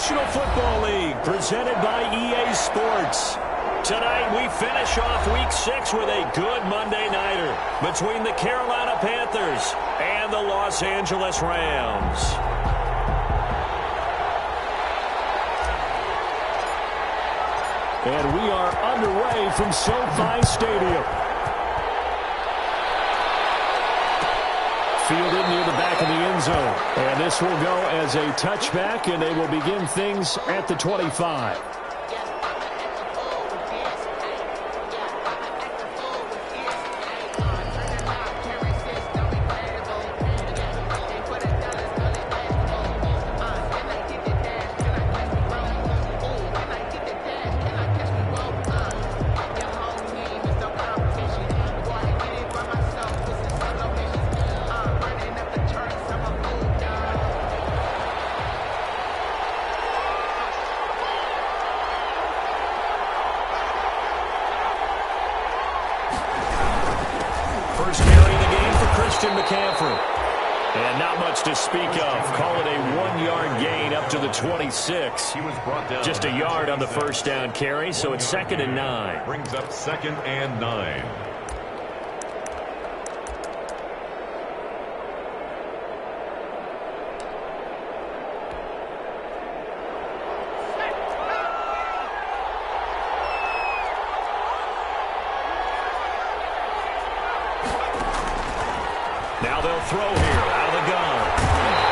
National Football League, presented by EA Sports. Tonight, we finish off Week 6 with a good Monday nighter between the Carolina Panthers and the Los Angeles Rams. And we are underway from SoFi Stadium. Fielded near the back of the end zone. And this will go as a touchback, and they will begin things at the 25. And not much to speak of. Call it a 1-yard gain up to the 26. Just a yard on the first down carry, so it's 2nd and 9. Brings up 2nd and 9. Now they'll throw here out of the gun.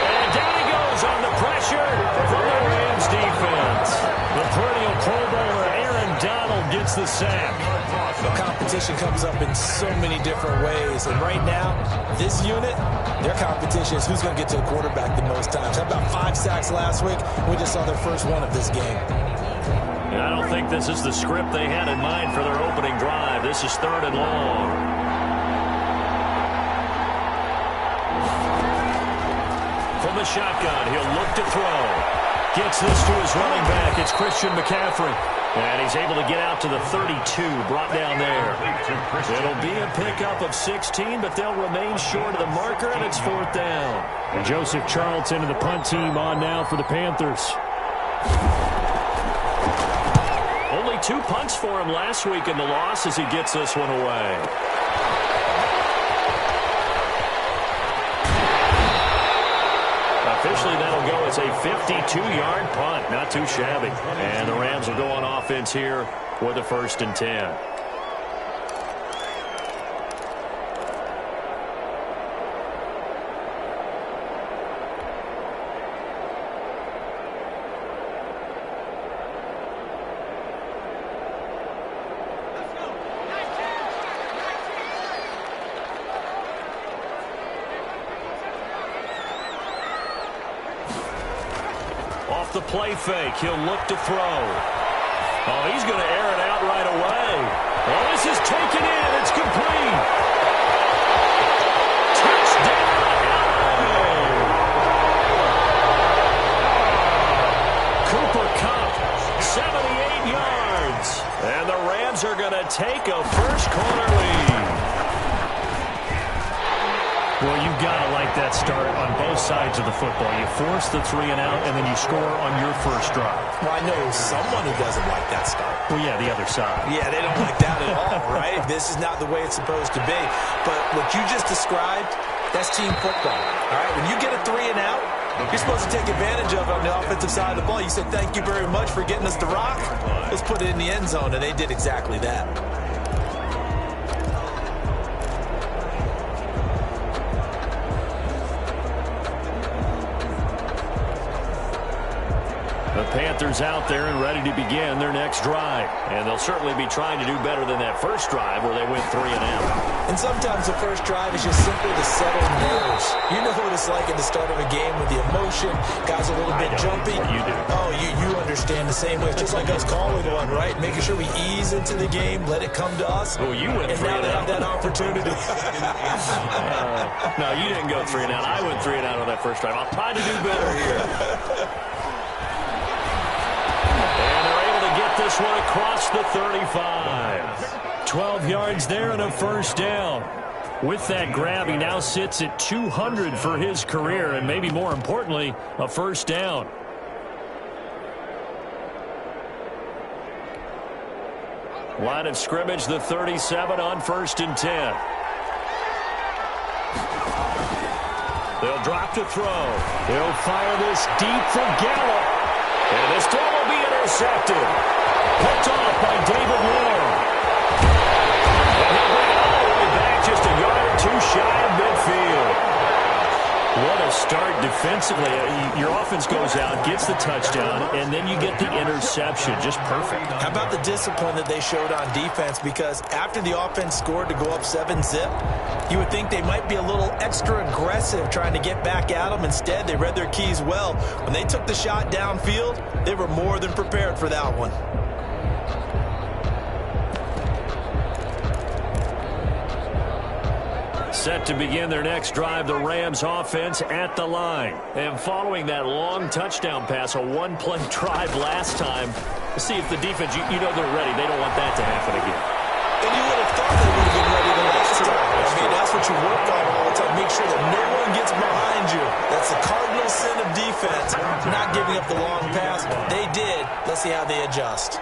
And down he goes on the pressure from the Rams defense. The perennial Pro Bowler Aaron Donald gets the sack. The competition comes up in so many different ways. And right now, this unit, their competition is who's going to get to the quarterback the most times. How about 5 sacks last week? We just saw their first one of this game. And I don't think this is the script they had in mind for their opening drive. This is 3rd and long. From the shotgun, he'll look to throw. Gets this to his running back. It's Christian McCaffrey. And he's able to get out to the 32, brought down there. It'll be a pickup of 16, but they'll remain short of the marker, and it's 4th down. And Joseph Charlton and the punt team on now for the Panthers. Only 2 punts for him last week in the loss as he gets this one away. Officially, that'll go as a 52-yard punt. Not too shabby. And the Rams will go on offense here with a 1st and 10. Off the play fake, he'll look to throw. Oh, he's going to air it out right away. Oh, this is taken in. It's complete. Touchdown, LA! Cooper Kupp, 78 yards. And the Rams are going to take a first-quarter lead. Well, you've got to like that start on both sides of the football. You force the 3 and out, and then you score on your first drive. Well, I know someone who doesn't like that start. Well, yeah, the other side. Yeah, they don't like that at all, right? This is not the way it's supposed to be. But what you just described, that's team football, all right? When you get a 3 and out, you're supposed to take advantage of it on the offensive side of the ball. You said, thank you very much for getting us the rock. Let's put it in the end zone, and they did exactly that. The Panthers out there and ready to begin their next drive. And they'll certainly be trying to do better than that first drive where they went 3 and out. And sometimes the first drive is just simply to settle nerves. You know what it's like at the start of a game with the emotion. Guys are a little bit jumpy. You do. Oh, you understand the same way. It's just like us calling one, right? Making sure we ease into the game, let it come to us. Oh, you went 3 and out. And now they have that opportunity. No, you didn't go 3 and out. I went 3 and out on that first drive. I'll try to do better here. Get this one across the 35. 12 yards there and a first down. With that grab, he now sits at 200 for his career, and maybe more importantly, a first down. Line of scrimmage, the 37 on 1st and 10. They'll drop to throw. He'll fire this deep for Gallup. And this throw will be intercepted. Picked off by David Long. And he'll bring it all the way back just a yard or two shy of midfield. What a start defensively. Your offense goes out, gets the touchdown, and then you get the interception. Just perfect. How about the discipline that they showed on defense? Because after the offense scored to go up 7-zip, you would think they might be a little extra aggressive trying to get back at them. Instead, they read their keys well. When they took the shot downfield, they were more than prepared for that one. Set to begin their next drive, the Rams offense at the line. And following that long touchdown pass, a one-play drive last time, see if the defense, you know they're ready. They don't want that to happen again. And you would have thought they would have been ready the last time. I mean, that's what you work on all the time. Make sure that no one gets behind you. That's the cardinal sin of defense, not giving up the long pass. They did. Let's see how they adjust.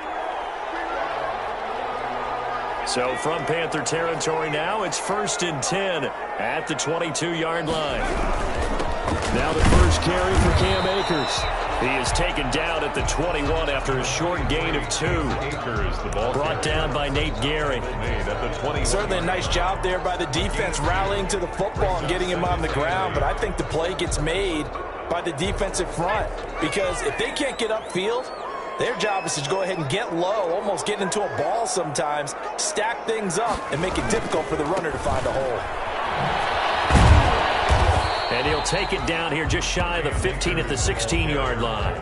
So from Panther territory now, it's 1st and 10 at the 22-yard line. Now the first carry for Cam Akers. He is taken down at the 21 after a short gain of 2. Brought down by Nate Gehring. Certainly a nice job there by the defense rallying to the football and getting him on the ground, but I think the play gets made by the defensive front because if they can't get upfield, their job is to go ahead and get low, almost get into a ball sometimes, stack things up, and make it difficult for the runner to find a hole. And he'll take it down here just shy of the 15 at the 16-yard line.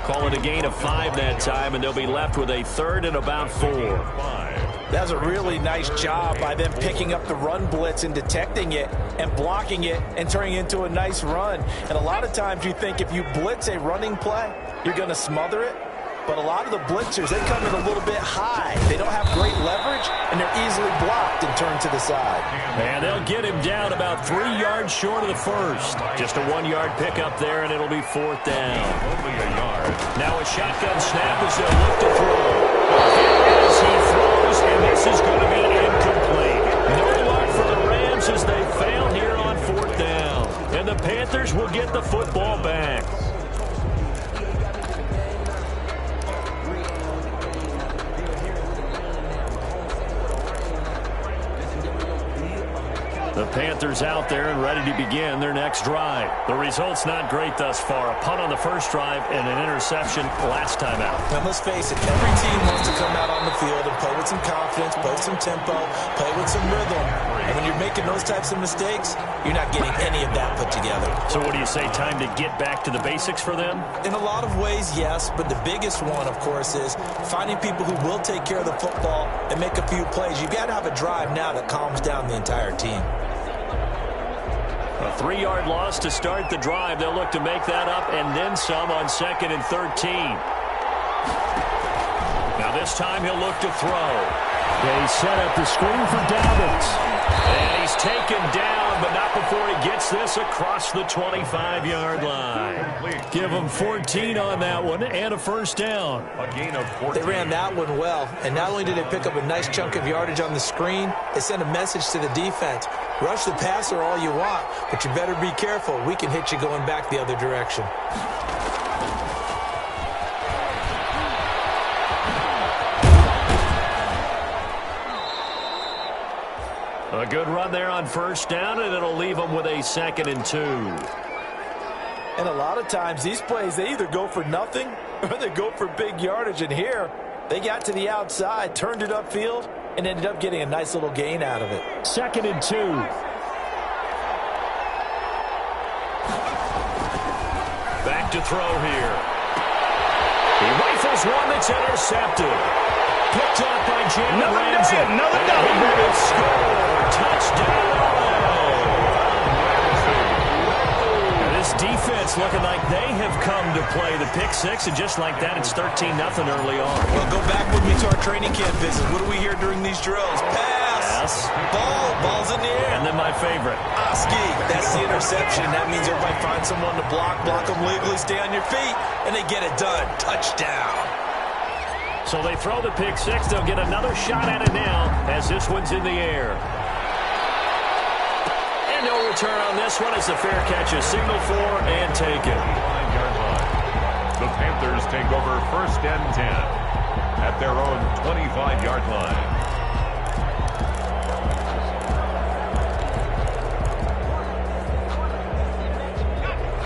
Call it a gain of 5 that time, and they'll be left with a 3rd and about 4. That was a really nice job by them picking up the run blitz and detecting it and blocking it and turning it into a nice run. And a lot of times you think if you blitz a running play, you're going to smother it. But a lot of the blitzers, they come in a little bit high. They don't have great leverage, and they're easily blocked and turned to the side. And they'll get him down about 3 yards short of the first. Just a 1-yard pickup there, and it'll be 4th down. Only a yard. Now a shotgun snap as they'll look to throw. Here is he throws, and this is going to be incomplete. No luck for the Rams as they fail here on 4th down. And the Panthers will get the football back. The Panthers out there and ready to begin their next drive. The result's not great thus far. A punt on the first drive and an interception last time out. Now, let's face it, every team wants to come out on the field and play with some confidence, play with some tempo, play with some rhythm. And when you're making those types of mistakes, you're not getting any of that put together. So what do you say, time to get back to the basics for them? In a lot of ways, yes, but the biggest one, of course, is finding people who will take care of the football and make a few plays. You've got to have a drive now that calms down the entire team. A 3-yard loss to start the drive. They'll look to make that up and then some on 2nd and 13. Now this time he'll look to throw. They set up the screen for Dobbins. And he's taken down, but not before he gets this across the 25-yard line. Give him 14 on that one and a 1st down. A gain of 14. They ran that one well, and not only did they pick up a nice chunk of yardage on the screen, they sent a message to the defense. Rush the passer all you want, but you better be careful. We can hit you going back the other direction. A good run there on 1st down, and it'll leave them with a 2nd and 2. And a lot of times these plays, they either go for nothing or they go for big yardage. And here, they got to the outside, turned it upfield, and ended up getting a nice little gain out of it. 2nd and 2. Back to throw here. He rifles one that's intercepted. Picked up by Jalen Ramsey. Another double. Score. Touchdown. And this defense looking like they have come to play the pick six, and just like that, it's 13-0 early on. Well, go back with me to our training camp visit. What do we hear during these drills? Pass. Ball's in the air. And then my favorite. Oski. That's the interception. That means everybody finds someone to block them legally, stay on your feet, and they get it done. Touchdown. So they throw the pick six. They'll get another shot at it now as this one's in the air. And no return on this one as the fair catch is signaled for and taken. The Panthers take over 1st and 10 at their own 25-yard line.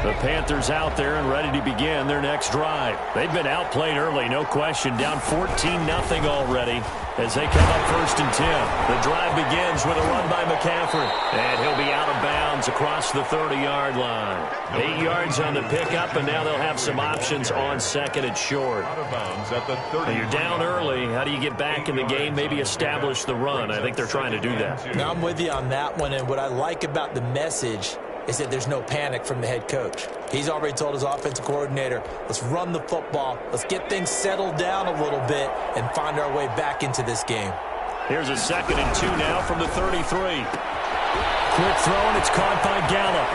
The Panthers out there and ready to begin their next drive. They've been outplayed early, no question. Down 14-0 already as they come up 1st and 10. The drive begins with a run by McCaffrey. And he'll be out of bounds across the 30-yard line. 8 yards on the pickup, and now they'll have some options on 2nd and short. Out of bounds at the 30. You're down early. How do you get back in the game? Maybe establish the run. I think they're trying to do that. Now I'm with you on that one, and what I like about the message is that there's no panic from the head coach. He's already told his offensive coordinator, let's run the football, let's get things settled down a little bit and find our way back into this game. Here's a 2nd and 2 now from the 33. Quick throw, and it's caught by Gallup.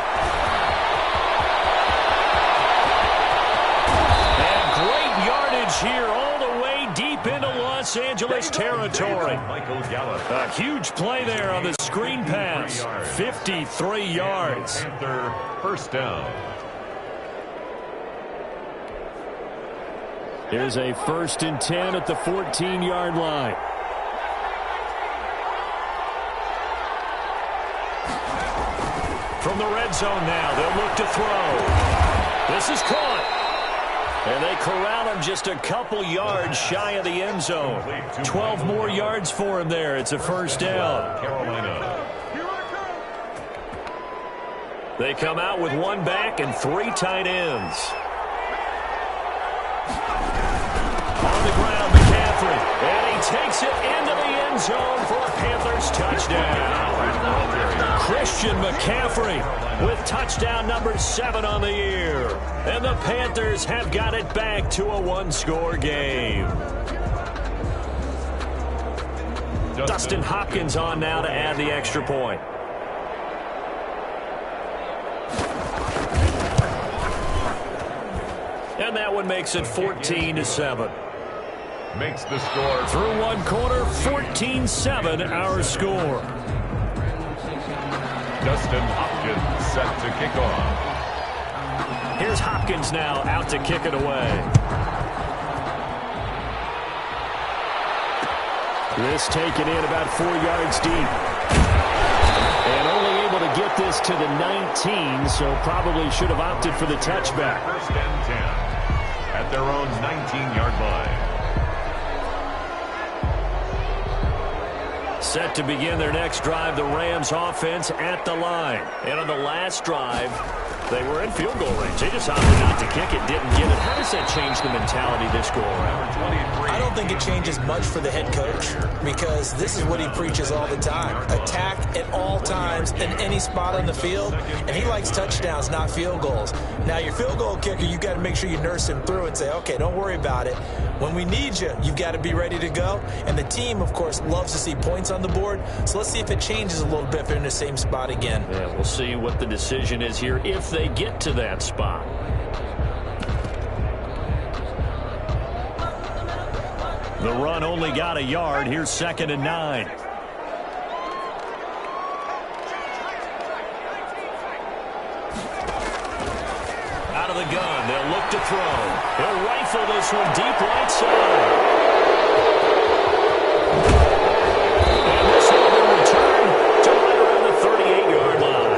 And great yardage here all the way deep into Los Angeles territory. A huge play there on the screen pass. 53 yards. Panther 1st down. Here's a 1st and 10 at the 14-yard line. From the red zone now, they'll look to throw. This is caught. And they corral him just a couple yards shy of the end zone. 12 more yards for him there. It's a 1st down. Carolina. They come out with 1 back and 3 tight ends. On the ground, McCaffrey. And he takes it into the end zone for a Panthers touchdown. Christian McCaffrey with touchdown number 7 on the year. And the Panthers have got it back to a 1-score game. Dustin Hopkins on now to add the extra point. And that one makes it 14-7. Makes the score. Through 1 quarter, 14-7 our score. Dustin Hopkins set to kick off. Here's Hopkins now out to kick it away. This taken in about 4 yards deep. And only able to get this to the 19, so probably should have opted for the touchback. 1st and 10 at their own 19-yard line. Set to begin their next drive, the Rams offense at the line. And on the last drive, they were in field goal range. They just opted not to kick it, didn't get it. How does that change the mentality this go around? I don't think it changes much for the head coach because this is what he preaches all the time. Attack at all times in any spot on the field, and he likes touchdowns, not field goals. Now, your field goal kicker, you got to make sure you nurse him through and say, okay, don't worry about it. When we need you, you've got to be ready to go. And the team, of course, loves to see points on the board. So let's see if it changes a little bit if they're in the same spot again. Yeah, we'll see what the decision is here if they get to that spot. The run only got a yard. Here's 2nd and 9. Out of the gun, they'll look to throw. They'll rifle this one deep right side. And this will be returned to right around the 38-yard line.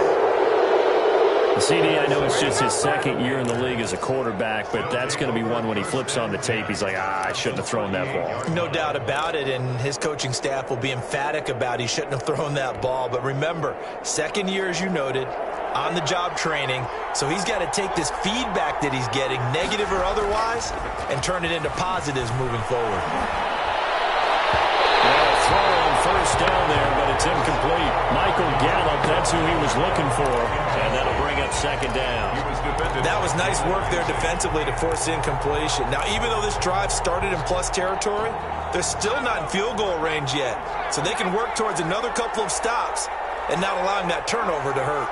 CD, I know it's just his 2nd year in the league as a quarterback, but that's going to be one when he flips on the tape. He's like, I shouldn't have thrown that ball. No doubt about it, and his coaching staff will be emphatic about he shouldn't have thrown that ball. But remember, 2nd year, as you noted, on-the-job training, so he's got to take this feedback that he's getting, negative or otherwise, and turn it into positives moving forward. Throw on 1st down there, but it's incomplete. Michael Gallup, that's who he was looking for, and that'll bring up 2nd down. That was nice work there defensively to force incompletion. Now, even though this drive started in plus territory, they're still not in field goal range yet, so they can work towards another couple of stops and not allowing that turnover to hurt.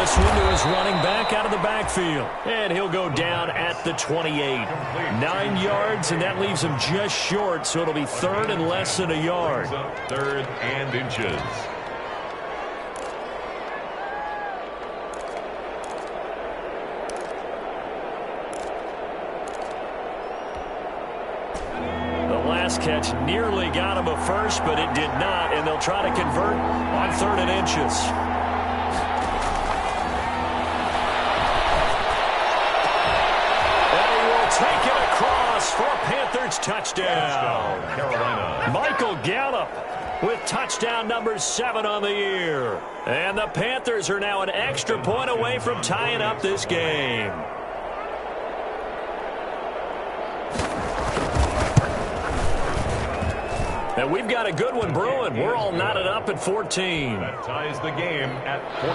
this one to his running back out of the backfield. And he'll go down at the 28. 9 yards, and that leaves him just short, so it'll be third and less than a yard. Third and inches. Last catch nearly got him a first, but it did not, and they'll try to convert on third and inches. And he will take it across for a Panthers touchdown. Carolina. Michael Gallup with touchdown number 7 on the year. And the Panthers are now an extra point away from tying up this game. And we've got a good one brewing. We're all knotted up at 14. That ties the game at 14.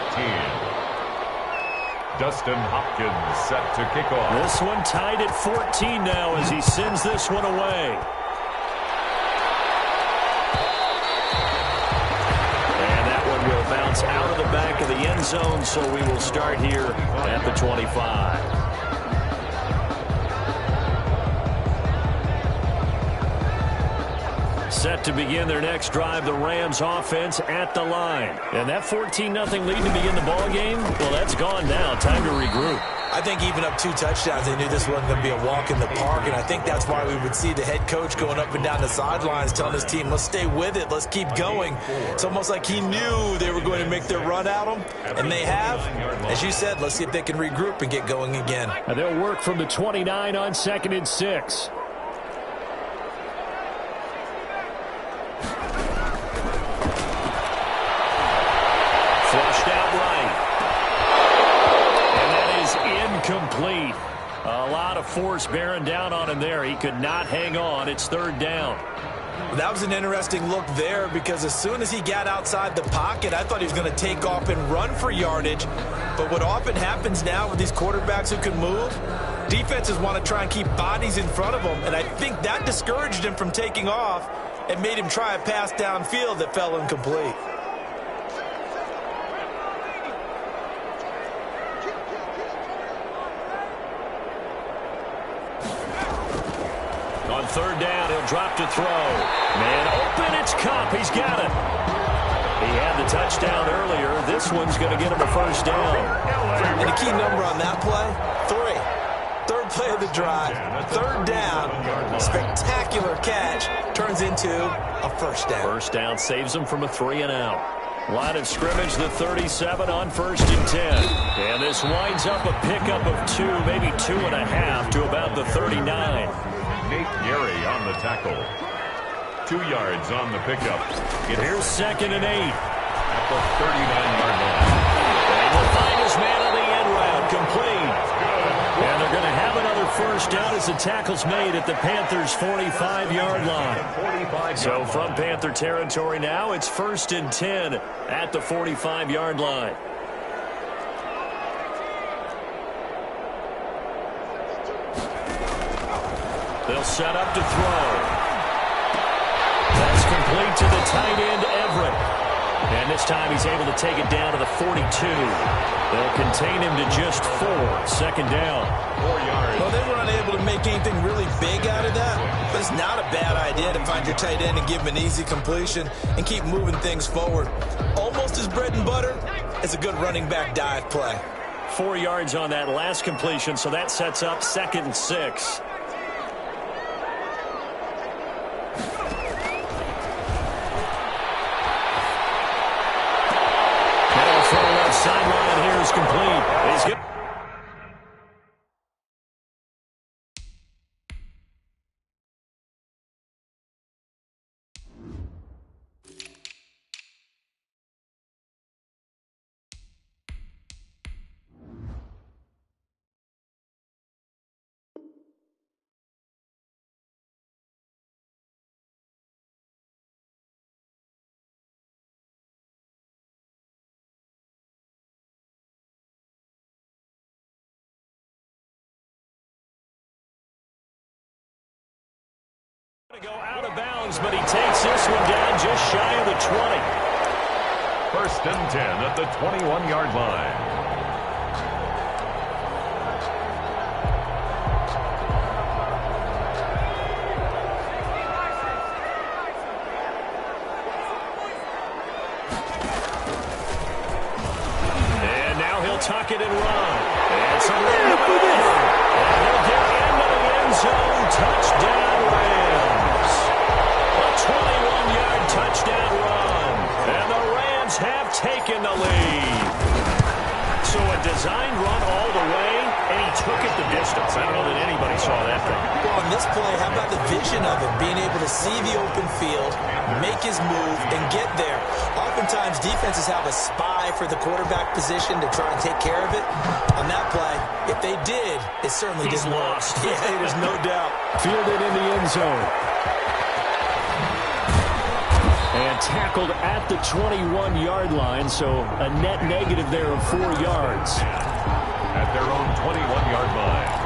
Dustin Hopkins set to kick off. This one tied at 14 now as he sends this one away. And that one will bounce out of the back of the end zone, so we will start here at the 25. Set to begin their next drive, the Rams offense at the line. And that 14-0 lead to begin the ball game, well, that's gone now. Time to regroup. I think even up 2 touchdowns, they knew this wasn't going to be a walk in the park, and I think that's why we would see the head coach going up and down the sidelines telling his team, let's stay with it, let's keep going. It's almost like he knew they were going to make their run at him, and they have. As you said, let's see if they can regroup and get going again. And they'll work from the 29 on 2nd and 6. Flushed out right. And that is incomplete. A lot of force bearing down on him there. He could not hang on. It's 3rd down. That was an interesting look there because as soon as he got outside the pocket, I thought he was going to take off and run for yardage. But what often happens now with these quarterbacks who can move, defenses want to try and keep bodies in front of them. And I think that discouraged him from taking off and made him try a pass downfield that fell incomplete. On 3rd down, he'll drop to throw. Man open, it's Kupp. He's got it. He had the touchdown earlier. This one's going to get him a 1st down. And the key number on that play, 3. 3rd play of the drive, 3rd down, spectacular catch, turns into a 1st down. 1st down saves him from a 3 and out. Line of scrimmage, the 37 on 1st and 10. And this winds up a pickup of 2, maybe 2.5 to about the 39. Nate Gary on the tackle. 2 yards on the pickup. Here's 2nd and 8. At the 39-yard line. And he'll find his man on the end route, complete. And they're going to have another 1st down as the tackle's made at the Panthers' 45-yard line. So from Panther territory now, it's 1st and 10 at the 45-yard line. They'll set up to throw. That's complete to the tight end, Everett. And this time he's able to take it down to the 42. They'll contain him to just 4. 2nd down. 4 yards. Well, they were unable to make anything really big out of that, but it's not a bad idea to find your tight end and give him an easy completion and keep moving things forward. Almost as bread and butter as a good running back dive play. 4 yards on that last completion, so that sets up 2nd and 6. Sideline here is complete. He's good. To go out of bounds, but he takes this one down just shy of the 20. 1st and 10 at the 21-yard line. tuck it and run. It's a run to maneuver. And they'll get into the end zone. Touchdown, Rams. A 21-yard touchdown run. And the Rams have taken the lead. So a designed run all the way, and he took it the distance. I don't know that anybody saw that coming. Well, on this play, how about the vision of him, being able to see the open field, make his move, and get there. Oftentimes, defenses have a spy for the quarterback position to try and take care of it. On that play, if they did, it certainly didn't work. Yeah, there's no doubt. Fielded in the end zone. And tackled at the 21-yard line, so a net negative there of 4 yards. At their own 21-yard line.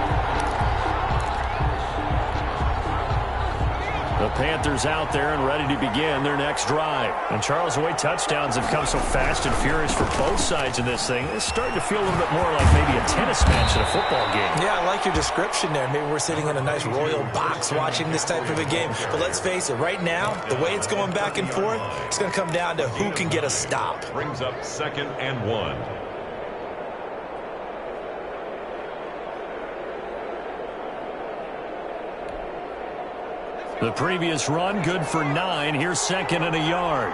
The Panthers out there and ready to begin their next drive. And Charles, the way touchdowns have come so fast and furious for both sides in this thing, it's starting to feel a little bit more like maybe a tennis match at a football game. Yeah, I like your description there. Maybe we're sitting in a nice royal box watching this type of a game. But let's face it, right now, the way it's going back and forth, it's going to come down to who can get a stop. Brings up 2nd and 1. The previous run, good for 9. Here's 2nd and a yard.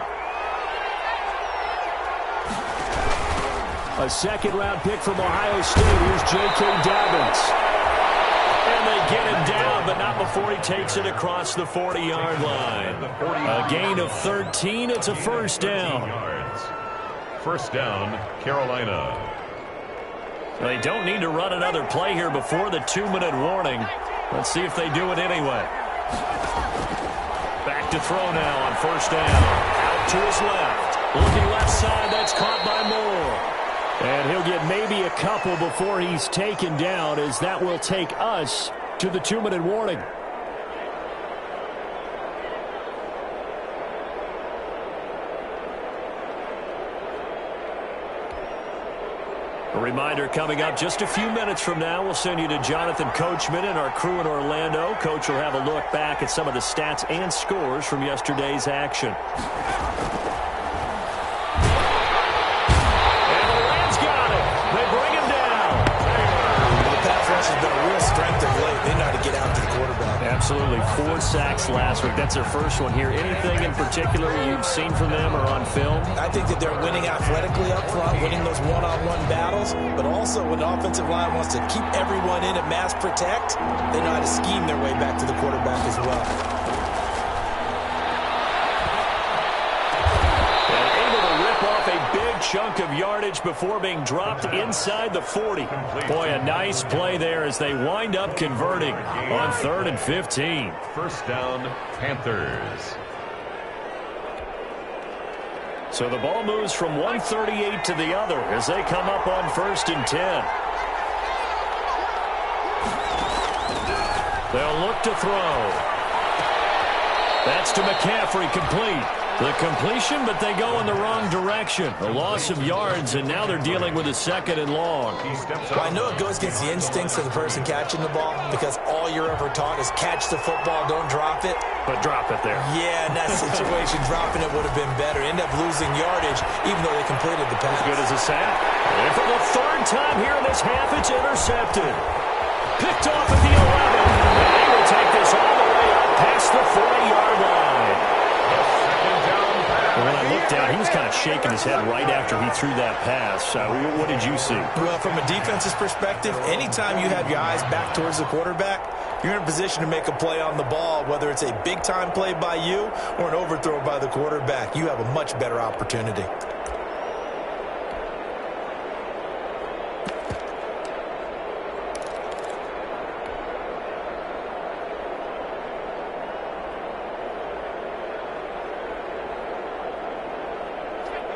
A second-round pick from Ohio State. Here's J.K. Dobbins. And they get him down, but not before he takes it across the 40-yard line. A gain of 13. It's a first down. First down, Carolina. They don't need to run another play here before the 2-minute warning. Let's see if they do it anyway. Back to throw now on first down. Out to his left. Looking left side. That's caught by Moore. And he'll get maybe a couple before he's taken down, as that will take us to the 2-minute warning. A reminder coming up just a few minutes from now. We'll send you to Jonathan Coachman and our crew in Orlando. Coach will have a look back at some of the stats and scores from yesterday's action. And the Rams got it. They bring him down. The pass rush has been a real strength of late. They know how to get out to the quarterback. Absolutely. 4 sacks last week. That's their first one here. Anything in particular you've seen from them or on film? I think that they're winning athletically up front, winning those one-on-one battles, but also when the offensive line wants to keep everyone in and mass protect, they know how to scheme their way back to the quarterback as well. And able to rip off a big chunk of yardage before being dropped inside the 40. Boy, a nice play there as they wind up converting on 3rd and 15. First down, Panthers. So the ball moves from 138 to the other as they come up on 1st and 10. They'll look to throw. That's to McCaffrey, complete. The completion, but they go in the wrong direction. A loss of yards, and now they're dealing with a 2nd and long. Well, I know it goes against the instincts of the person catching the ball because all you're ever taught is catch the football, don't drop it. But drop it there. Yeah, in that situation, dropping it would have been better. End up losing yardage, even though they completed the pass. As good as a sack. And for the 3rd time here in this half, it's intercepted. Picked off at the 11. And they will take this all the way up past the 40-yard line. And when I looked down, he was kind of shaking his head right after he threw that pass. What did you see? Well, from a defense's perspective, anytime you have your eyes back towards the quarterback, you're in a position to make a play on the ball, whether it's a big-time play by you or an overthrow by the quarterback. You have a much better opportunity.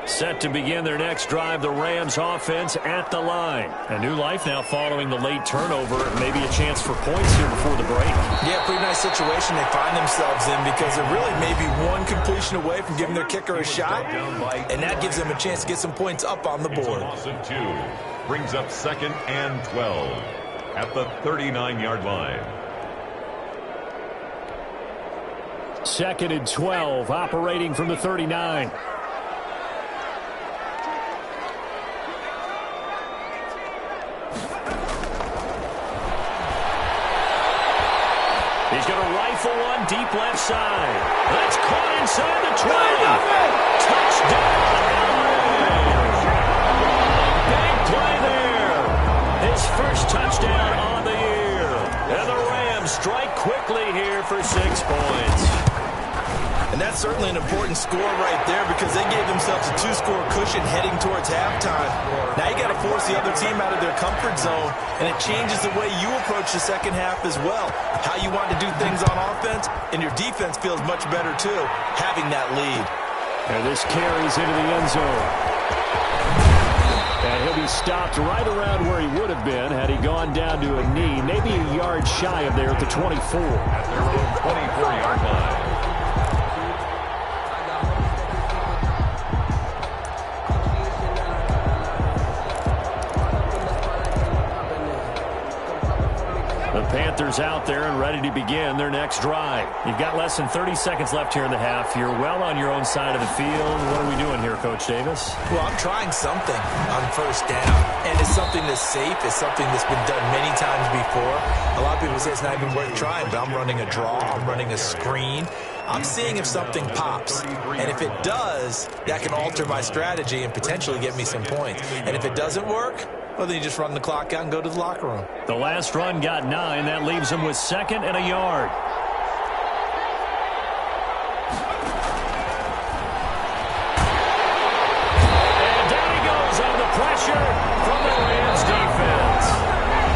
Set to begin their next drive, the Rams offense at the line. A new life now following the late turnover. Maybe a chance for points here before the break. Yeah, pretty nice situation they find themselves in because they're really maybe one completion away from giving their kicker a shot, and that gives them a chance to get some points up on the board. Loss of 2 brings up 2nd and 12 at the 39-yard line. 2nd and 12, operating from the 39. rifle one deep left side. That's caught inside the 20. Touchdown. Big play there. His first touchdown on the year. And the Rams strike quickly here for 6 points. And that's certainly an important score right there because they gave themselves a 2-score cushion heading towards halftime. Now you got to force the other team out of their comfort zone, and it changes the way you approach the second half as well. How you want to do things on offense, and your defense feels much better too, having that lead. And this carries into the end zone. And he'll be stopped right around where he would have been had he gone down to a knee, maybe a yard shy of there at the 24. At their own 24-yard line. The Panthers out there and ready to begin their next drive. You've got less than 30 seconds left here in the half. You're well on your own side of the field. What are we doing here, Coach Davis? Well, I'm trying something on first down, and it's something that's safe. It's something that's been done many times before. A lot of people say it's not even worth trying, but I'm running a draw. I'm running a screen. I'm seeing if something pops, and if it does, that can alter my strategy and potentially get me some points. And if it doesn't work, well, then you just run the clock out and go to the locker room. The last run got 9. That leaves him with 2nd and a yard. And down he goes on the pressure from the Rams defense.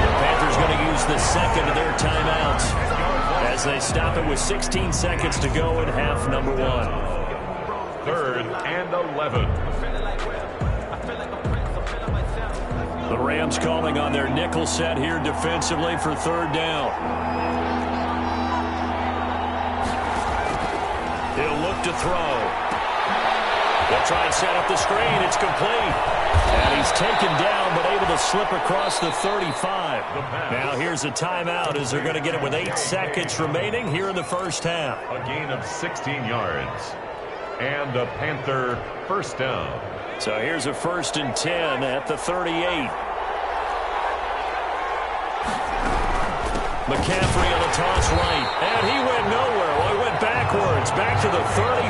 The Panthers going to use the second of their timeouts as they stop it with 16 seconds to go in half number 1. 3rd and 11. The Rams calling on their nickel set here defensively for 3rd down. He'll look to throw. They'll try and set up the screen. It's complete. And he's taken down but able to slip across the 35. Now here's a timeout as they're going to get it with 8 seconds remaining here in the first half. A gain of 16 yards. And a Panther first down. So here's a 1st and 10 at the 38. McCaffrey on the toss right. And he went nowhere. Well, he went backwards. Back to the 33.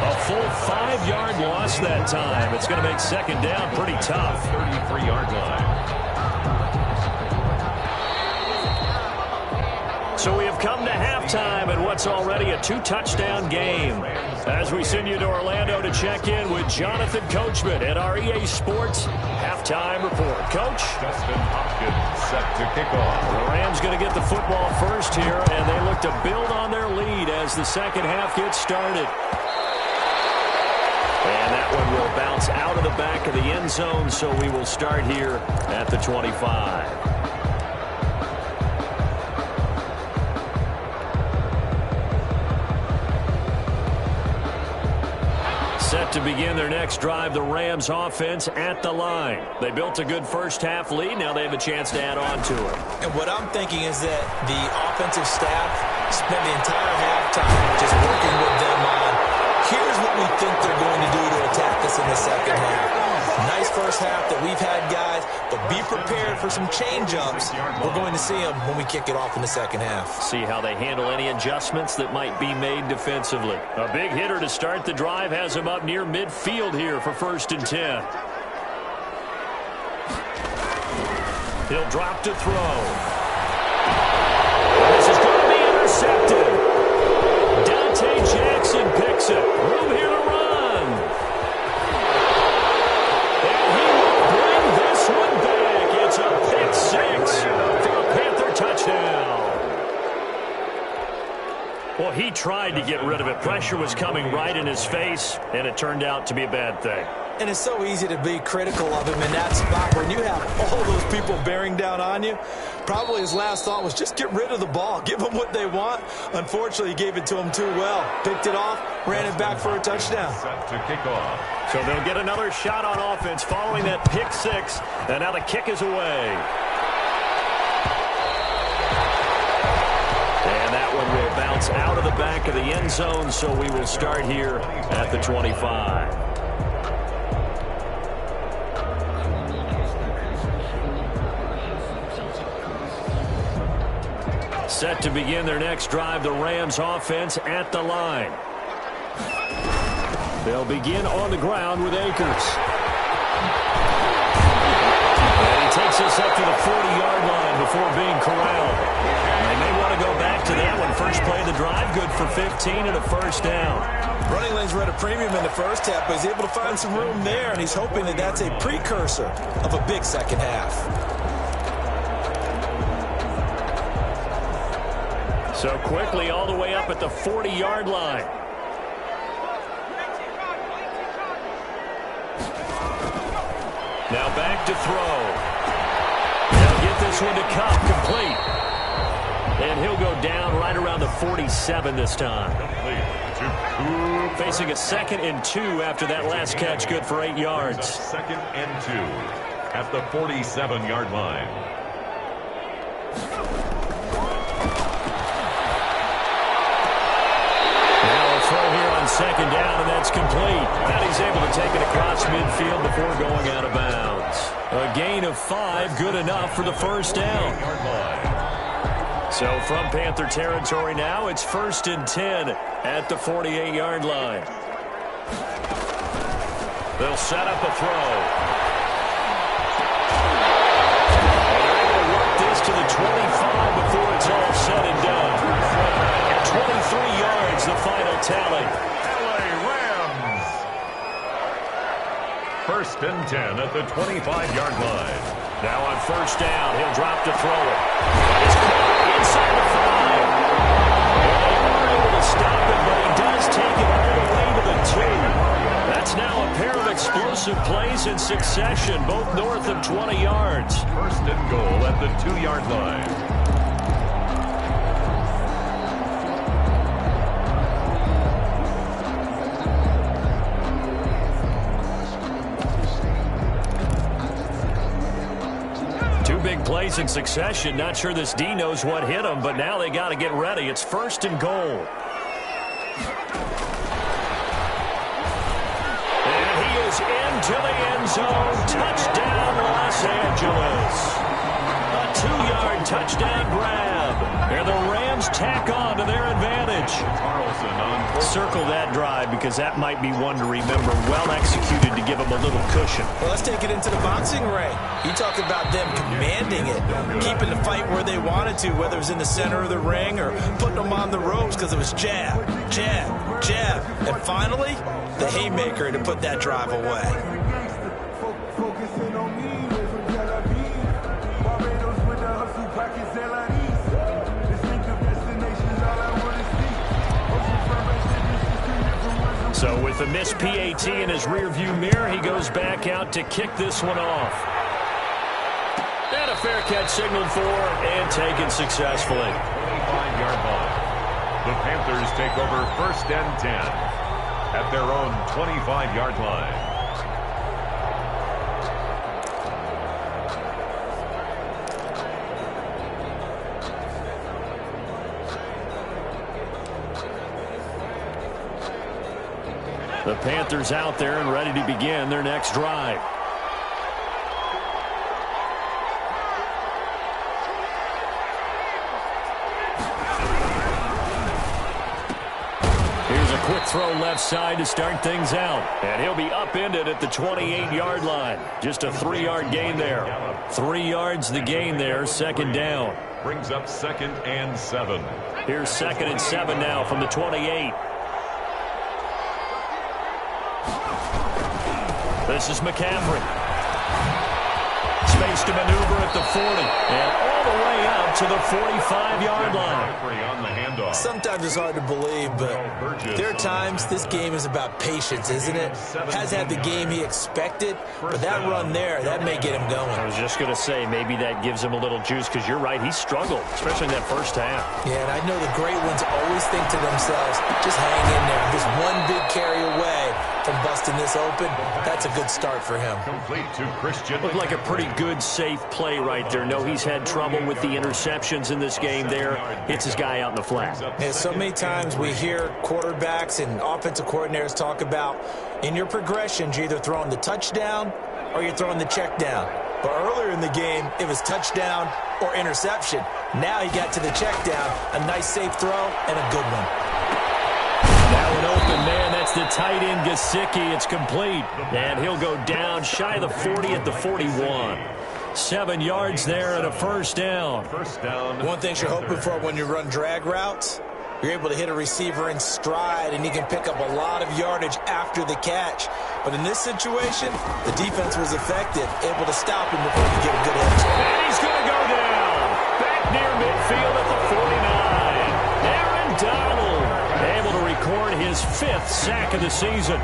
A full 5-yard loss that time. It's going to make 2nd down pretty tough. 33-yard line. So we have come to halftime in what's already a 2-touchdown game. As we send you to Orlando to check in with Jonathan Coachman at our EA Sports Halftime Report. Coach? Justin Hopkins set to kick off. The Rams going to get the football first here, and they look to build on their lead as the second half gets started. And that one will bounce out of the back of the end zone, so we will start here at the 25. Set to begin their next drive, the Rams offense at the line. They built a good first half lead. Now they have a chance to add on to it. And what I'm thinking is that the offensive staff spent the entire halftime just working with them on, here's what we think they're going to do to attack us in the second half. Nice first half that we've had, guys, but be prepared for some change-ups. We're going to see them when we kick it off in the second half. See how they handle any adjustments that might be made defensively. A big hitter to start the drive has him up near midfield here for 1st and 10. He'll drop to throw. This is going to be intercepted. Dante Jackson picks it. Room here to run. And he will bring this one back. It's a pick 6 for a Panther touchdown. Well, he tried to get rid of it. Pressure was coming right in his face, and it turned out to be a bad thing. And it's so easy to be critical of him in that spot when you have all those people bearing down on you. Probably his last thought was just get rid of the ball. Give them what they want. Unfortunately, he gave it to them too well. Picked it off, ran it back for a touchdown. Set to kick off. So they'll get another shot on offense following that pick 6. And now the kick is away. And that one will bounce out of the back of the end zone, so we will start here at the 25. Set to begin their next drive, the Rams offense at the line. They'll begin on the ground with Akers. And he takes us up to the 40-yard line before being corralled. They may want to go back to that one. First play of the drive, good for 15 and a first down. Running lanes were at a premium in the first half, but he's able to find some room there, and he's hoping that that's a precursor of a big second half. So quickly all the way up at the 40-yard line. Now back to throw. They'll get this one to Cup, complete. And he'll go down right around the 47 this time. Facing a 2nd and 2 after that last catch, good for 8 yards. 2nd and 2 at the 47-yard line. Second down, and that's complete. And he's able to take it across midfield before going out of bounds. A gain of 5, good enough for the first down. So from Panther territory now, it's 1st and 10 at the 48-yard line. They'll set up a throw. And they're able to work this to the 25 before it's all said and done. 23 yards, the final tally. 1st and 10 at the 25-yard line. Now on first down, he'll drop to throw it. It's caught inside the 5. Well, they weren't able to stop it, but he does take it all the way to the 2. That's now a pair of explosive plays in succession, both north of 20 yards. 1st and goal at the 2-yard line. Big plays in succession. Not sure this D knows what hit him, but now they got to get ready. It's 1st and goal. And he is into the end zone. Touchdown, Los Angeles. A 2-yard touchdown grab. And the Rams tack on to their advantage. Circle that drive because that might be one to remember. Well executed to give them a little cushion. Well, let's take it into the boxing ring. You talk about them commanding it, keeping the fight where they wanted to, whether it was in the center of the ring or putting them on the ropes because it was jab, jab, jab. And finally, the haymaker to put that drive away. So with the missed PAT in his rearview mirror, he goes back out to kick this one off. And a fair catch signaled for and taken successfully. 25-yard line. The Panthers take over 1st and 10 at their own 25-yard line. The Panthers out there and ready to begin their next drive. Here's a quick throw left side to start things out. And he'll be upended at the 28-yard line. Just a 3-yard gain there. 3 yards the gain there, 2nd down. Brings up 2nd and 7. Here's 2nd and 7 now from the 28. This is McCaffrey. Space to maneuver at the 40. And all the way up to the 45-yard line. On the handoff. Sometimes it's hard to believe, but there are times this game is about patience, isn't it? Has had the game he expected, but that run there, that may get him going. I was just going to say, maybe that gives him a little juice, because you're right, he struggled, especially in that first half. Yeah, and I know the great ones always think to themselves, just hang in there. Just one big carry away from busting this open. That's a good start for him. Complete to Christian. Looked like a pretty good, safe play right there. No, he's had trouble with the interceptions in this game there. Hits his guy out in the flat. Yeah, so many times we hear quarterbacks and offensive coordinators talk about in your progressions, you're either throwing the touchdown or you're throwing the check down. But earlier in the game, it was touchdown or interception. Now he got to the check down. A nice safe throw and a good one. Now an open man. That's the tight end, Gesicki. It's complete. And he'll go down shy of the 40 at the 41. 7 yards there and a first down. First down. One thing you're hoping for when you run drag routes, you're able to hit a receiver in stride, and he can pick up a lot of yardage after the catch. But in this situation, the defense was effective, able to stop him before he get a good edge. And he's going to go down. Back near midfield at the 49. Aaron Donald able to record his 5th sack of the season.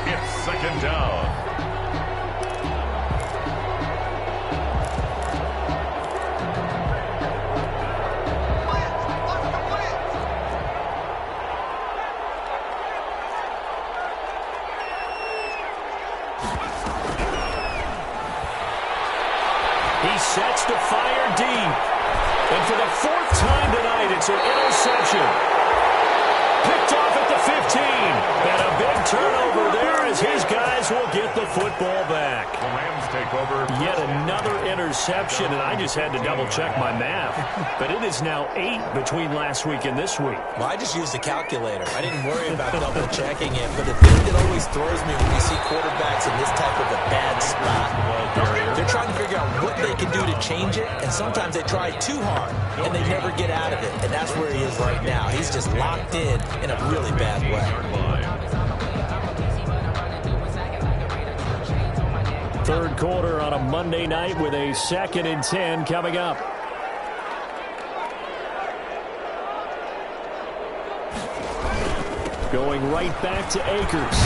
It's second down. He sets to fire deep. And for the 4th time tonight, it's an interception. Picked off at the 15. And a big turnover there as his guys will get the football back. The Rams take over. Yet another interception, and I just had to double-check my math. But it is now 8 between last week and this week. Well, I just used a calculator. I didn't worry about double-checking it. But the thing that always throws me when you see quarterbacks in this type of a bad spot, they're trying to figure out what they can do to change it, and sometimes they try too hard, and they never get out of it. And that's where he is right now. He's just locked in a really bad way. 3rd quarter on a Monday night with a 2nd and 10 coming up. Going right back to Akers.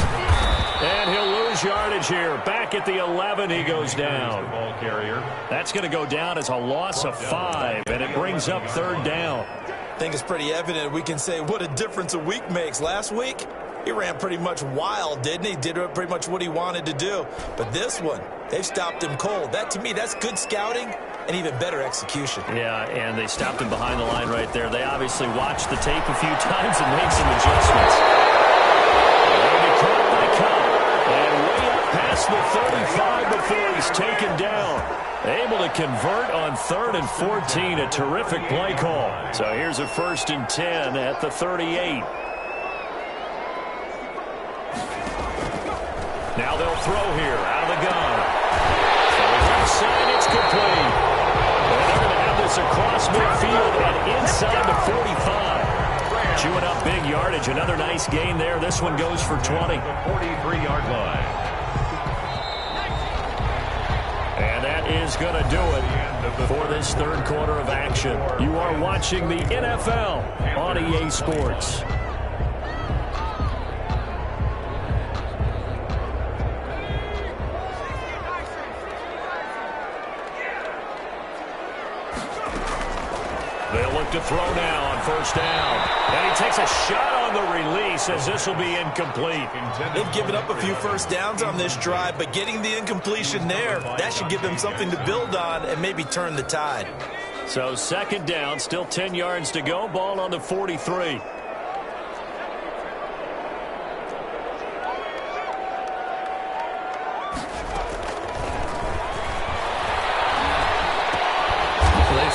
And he'll lose yardage here. Back at the 11, he goes down. Ball carrier. That's going to go down as a loss of 5, and it brings up 3rd down. I think it's pretty evident we can say what a difference a week makes. Last week, he ran pretty much wild, didn't he? Did pretty much what he wanted to do. But this one, they've stopped him cold. That, to me, that's good scouting and even better execution. Yeah, and they stopped him behind the line right there. They obviously watched the tape a few times and made some adjustments. Caught by Cup. And way up past the 35 before he's taken down. Able to convert on 3rd and 14. A terrific play call. So here's a 1st and 10 at the 38. Now they'll throw here out of the gun. So left side, it's complete. And they're going to have this across midfield and inside the 45. Chewing up big yardage. Another nice gain there. This one goes for 20. The 43-yard line. And that is going to do it for this 3rd quarter of action. You are watching the NFL on EA Sports. They'll look to throw now on 1st down. And he takes a shot on the release as this will be incomplete. They've given up a few 1st downs on this drive, but getting the incompletion there, that should give them something to build on and maybe turn the tide. So 2nd down, still 10 yards to go. Ball on the 43.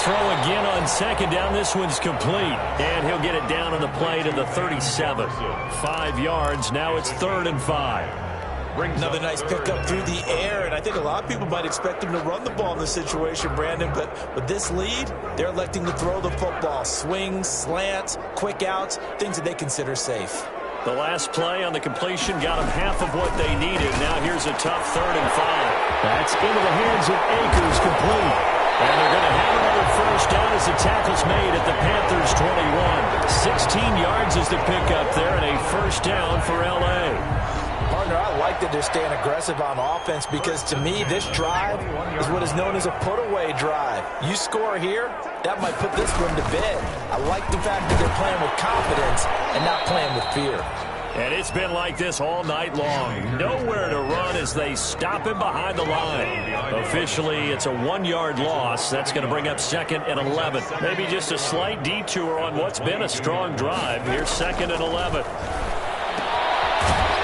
Throw again on 2nd down. This one's complete. And he'll get it down on the play to the 37. 5 yards. Now it's 3rd and 5. Another nice pickup through the air, and I think a lot of people might expect him to run the ball in this situation, Brandon, but with this lead, they're electing to throw the football. Swings, slants, quick outs, things that they consider safe. The last play on the completion got them half of what they needed. Now here's a tough 3rd and 5. That's into the hands of Akers, complete. And they're going to have another 1st down as the tackle's made at the Panthers 21. 16 yards is the pickup there, and a 1st down for L.A. Partner, I like that they're staying aggressive on offense because, to me, this drive is what is known as a put-away drive. You score here, that might put this one to bed. I like the fact that they're playing with confidence and not playing with fear. And it's been like this all night long. Nowhere to run as they stop him behind the line. Officially, it's a 1-yard loss. That's going to bring up 2nd and 11. Maybe just a slight detour on what's been a strong drive. Here's 2nd and 11.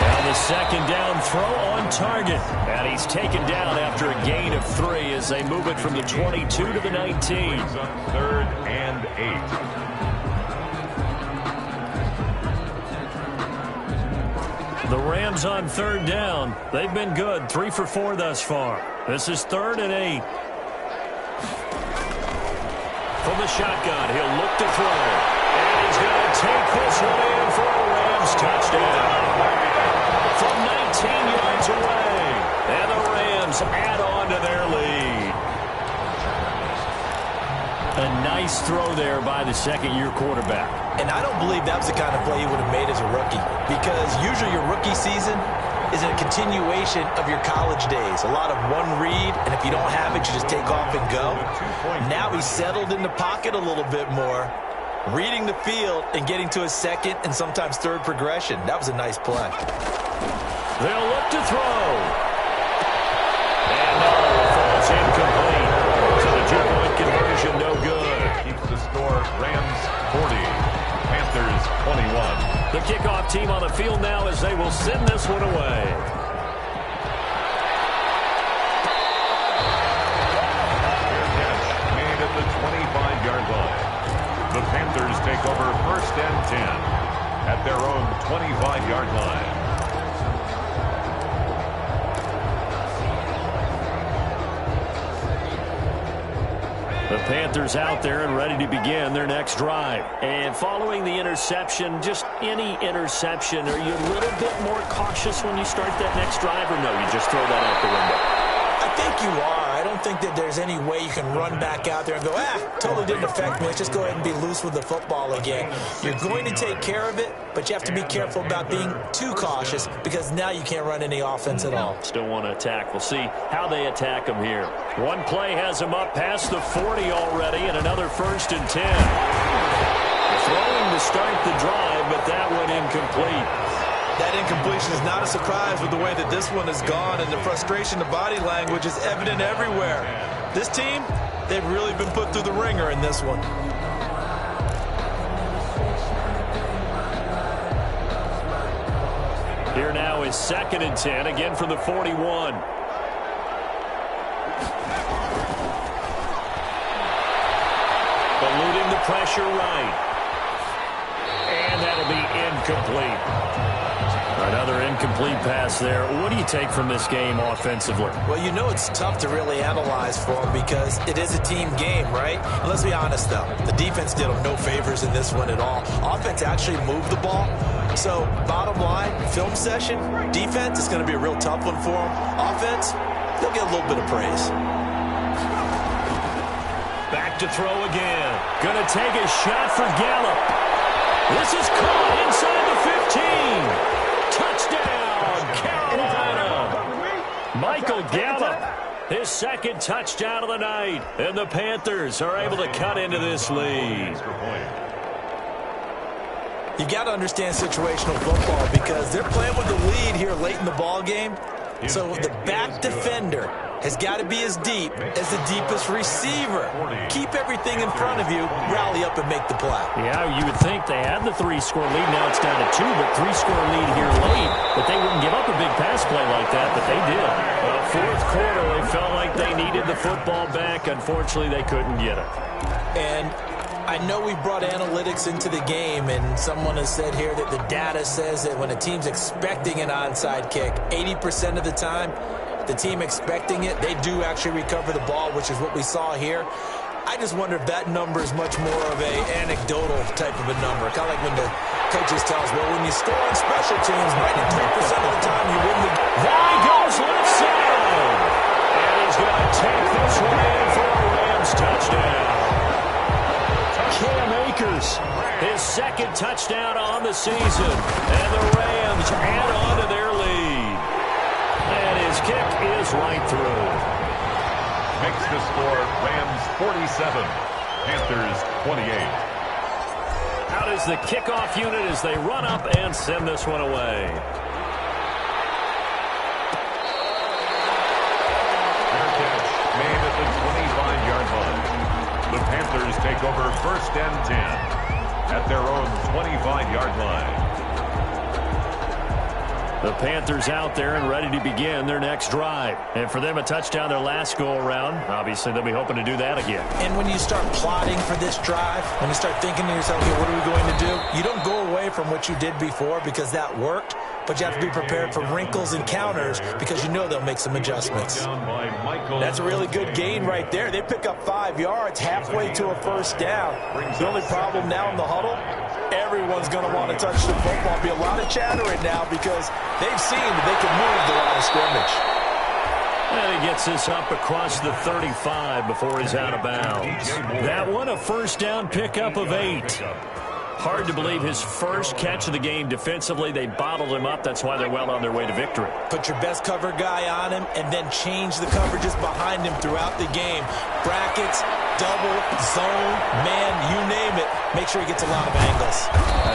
And the a second down throw on target. And he's taken down after a gain of 3 as they move it from the 22 to the 19. Third and 8. The Rams on third down. They've been good. 3 for 4 thus far. This is 3rd and 8. From the shotgun, he'll look to throw. And he's going to take this one in for a Rams touchdown. From 19 yards away. And the Rams add on to their lead. A nice throw there by the second-year quarterback. And I don't believe that was the kind of play he would have made as a rookie, because usually your rookie season is a continuation of your college days. A lot of one read, and if you don't have it, you just take off and go. Now he's settled in the pocket a little bit more, reading the field and getting to his second and sometimes third progression. That was a nice play. They'll look to throw. And no, falls incomplete. So the two-point conversion no good. Keeps the score Rams 40, Panthers 21. The kickoff team on the field now as they will send this one away. Their catch made at the 25-yard line. The Panthers take over 1st and 10 at their own 25-yard line. The Panthers out there and ready to begin their next drive. And following the interception, just any interception, are you a little bit more cautious when you start that next drive, or no, you just throw that out the window? I think you are. I don't think that there's any way you can run back out there and go, totally didn't affect me. Let's just go ahead and be loose with the football again. You're going to take care of it, but you have to be careful about being too cautious, because now you can't run any offense at all. Still want to attack. We'll see how they attack them here. One play has them up past the 40 already, and another 1st and 10. Throwing to start the drive, but that one incomplete. That incompletion is not a surprise with the way that this one has gone, and the frustration, the body language is evident everywhere. This team, they've really been put through the ringer in this one. Here now is 2nd and 10, again from the 41. Eluding the pressure right. And that'll be incomplete. Another incomplete pass there. What do you take from this game offensively? Well, you know it's tough to really analyze for them because it is a team game, right? And let's be honest, though. The defense did them no favors in this one at all. Offense actually moved the ball. So, bottom line, film session, defense is going to be a real tough one for them. Offense, they'll get a little bit of praise. Back to throw again. Going to take a shot for Gallup. This is caught inside the 15. Touchdown, Carolina. Michael Gallup, his 2nd touchdown of the night. And the Panthers are able to cut into this lead. You got to understand situational football because they're playing with the lead here late in the ball game. So the back defender has got to be as deep as the deepest receiver. Keep everything in front of you, rally up and make the play. Yeah, you would think they had the 3-score lead. Now it's down to 2, but 3-score lead here late. But they wouldn't give up a big pass play like that, but they did. 4th quarter, they felt like they needed the football back. Unfortunately, they couldn't get it. And I know we brought analytics into the game, and someone has said here that the data says that when a team's expecting an onside kick, 80% of the time, the team expecting it, they do actually recover the ball, which is what we saw here. I just wonder if that number is much more of a anecdotal type of a number. Kind of like when the coaches tell us, well, when you score on special teams, 93% of the time you win the game. There he goes left side. And he's going to take this one in for a Rams touchdown. Cam Akers, his 2nd touchdown on the season. And the Rams add on to their lead. And his kick is right through. Makes the score Rams 47, Panthers 28. Out is the kickoff unit as they run up and send this one away. Their catch made at the 25-yard line. The Panthers take over 1st and 10 at their own 25-yard line. The Panthers out there and ready to begin their next drive. And for them, a touchdown their last go-around. Obviously, they'll be hoping to do that again. And when you start plotting for this drive, when you start thinking to yourself, okay, what are we going to do? You don't go away from what you did before because that worked, but you have to be prepared for wrinkles and counters because you know they'll make some adjustments. That's a really good gain right there. They pick up 5 yards halfway to a first down. The only problem now in the huddle, everyone's going to want to touch the football. Be a lot of chattering now because they've seen that they can move the line of scrimmage. And he gets this up across the 35 before he's out of bounds. That one, a first down pickup of 8. Hard to believe his first catch of the game defensively. They bottled him up. That's why they're well on their way to victory. Put your best cover guy on him and then change the coverages behind him throughout the game. Brackets, double, zone, man, you name it. Make sure he gets a lot of angles.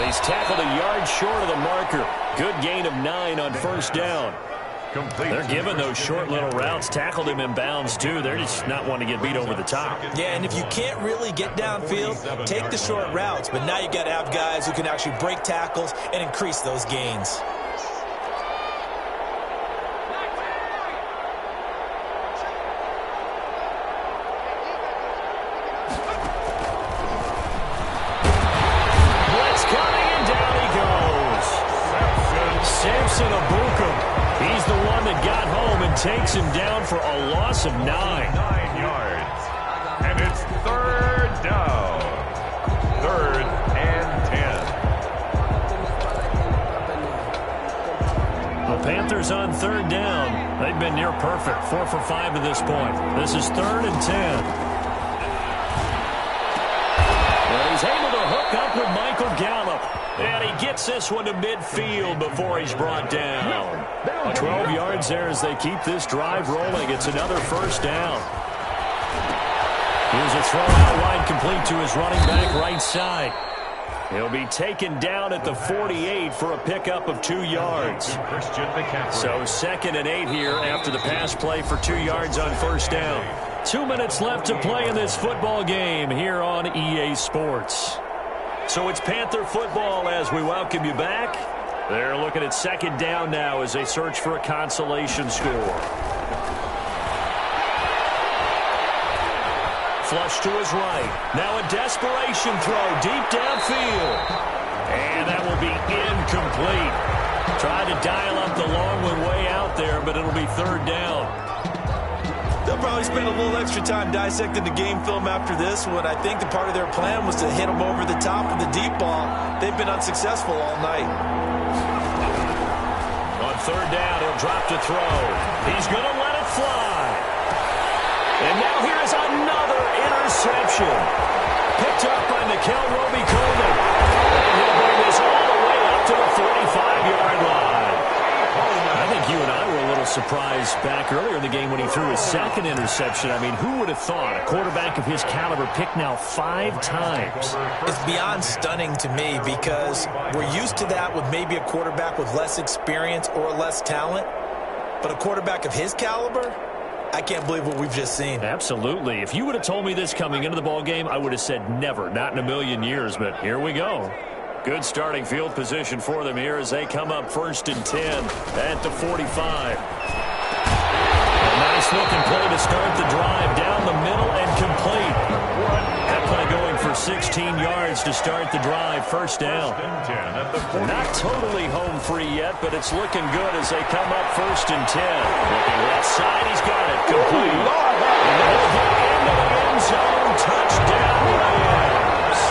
He's tackled a yard short of the marker. Good gain of 9 on first down. They're giving those short little routes. Tackled him in bounds, too. They're just not wanting to get beat over the top. Yeah, and if you can't really get downfield, take the short routes. But now you got to have guys who can actually break tackles and increase those gains. Blitz coming, and down he goes. Samson Abukum. He's the one that got home and takes him down for a loss of 9. 9 yards. And it's third down. 3rd and 10. The Panthers on 3rd down. They've been near perfect. 4 for 5 to this point. This is 3rd and 10. And he's able to hook up with Michael Gallup. And he gets this one to midfield before he's brought down. 12 yards there as they keep this drive rolling. It's another first down. Here's a throw out wide, complete to his running back right side. He'll be taken down at the 48 for a pickup of 2 yards. So 2nd and 8 here after the pass play for 2 yards on first down. 2 minutes left to play in this football game here on EA Sports. So it's Panther football as we welcome you back. They're looking at 2nd down now as they search for a consolation score. Flush to his right. Now a desperation throw deep downfield. And that will be incomplete. Tried to dial up the long one way out there, but it'll be 3rd down. They'll probably spend a little extra time dissecting the game film after this one. I think the part of their plan was to hit them over the top of the deep ball. They've been unsuccessful all night. On 3rd down, he'll drop to throw. He's going to let it fly. And now here is another interception. Picked up by Mikel Roby-Coleman. And he'll bring this all the way up to the 45-yard line. I think you and I were a little surprised back earlier in the game when he threw his 2nd interception. I mean, who would have thought a quarterback of his caliber picked now 5 times? It's beyond stunning to me because we're used to that with maybe a quarterback with less experience or less talent. But a quarterback of his caliber, I can't believe what we've just seen. Absolutely. If you would have told me this coming into the ball game, I would have said never, not in a million years. But here we go. Good starting field position for them here as they come up 1st and 10 at the 45. A nice looking play to start the drive down the middle and complete. That play going for 16 yards to start the drive. First down. Not totally home free yet, but it's looking good as they come up 1st and 10. Looking left side, he's got it. Complete. And they'll get into the end zone. Touchdown, Rams.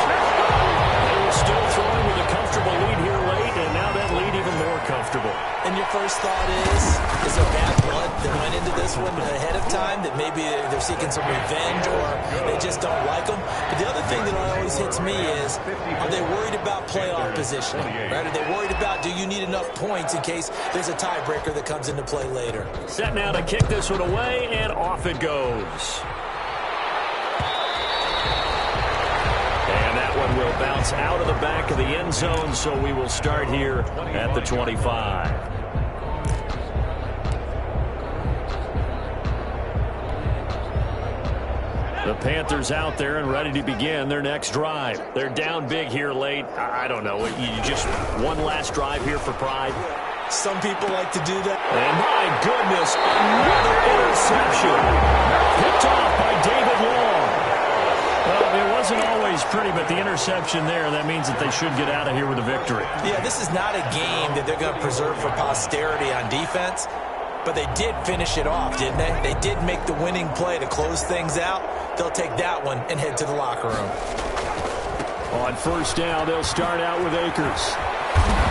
They were still throwing with a comfortable lead here late, and now that lead even more comfortable. And your first thought is there bad blood that went into this one ahead of time, that maybe they're seeking some revenge or they just don't like them? But the other thing that always hits me is, are they worried about playoff positioning? Right? Are they worried about, do you need enough points in case there's a tiebreaker that comes into play later? Set now to kick this one away, and off it goes. And that one will bounce out of the back of the end zone, so we will start here at the 25. The Panthers out there and ready to begin their next drive. They're down big here late. I don't know. You just one last drive here for pride. Some people like to do that. And my goodness, another interception. Picked off by David Long. Well, it wasn't always pretty, but the interception there, that means that they should get out of here with a victory. Yeah, this is not a game that they're going to preserve for posterity on defense, but they did finish it off, didn't they? They did make the winning play to close things out. They'll take that one and head to the locker room. On first down, they'll start out with Akers.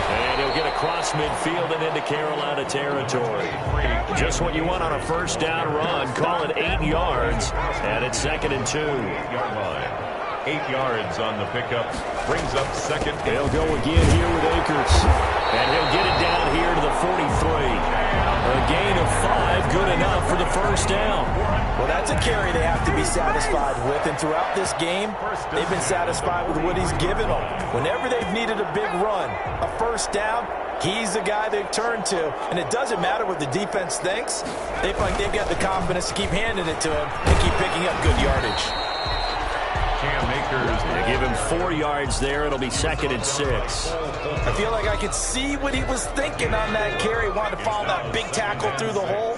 And he'll get across midfield and into Carolina territory. Just what you want on a first down run. Call it 8 yards. And it's 2nd and 2. 8-yard line. 8 yards on the pickup. Brings up 2nd. They'll go again here with Akers. And he'll get it down here to the 43. A gain of 5, good enough for the first down. Well, that's a carry they have to be satisfied with. And throughout this game, they've been satisfied with what he's given them. Whenever they've needed a big run, a first down, he's the guy they've turned to. And it doesn't matter what the defense thinks. They feel like they've got the confidence to keep handing it to him and keep picking up good yardage. They give him 4 yards there. It'll be 2nd and 6. I feel like I could see what he was thinking on that carry. Wanted to follow that big tackle through the hole.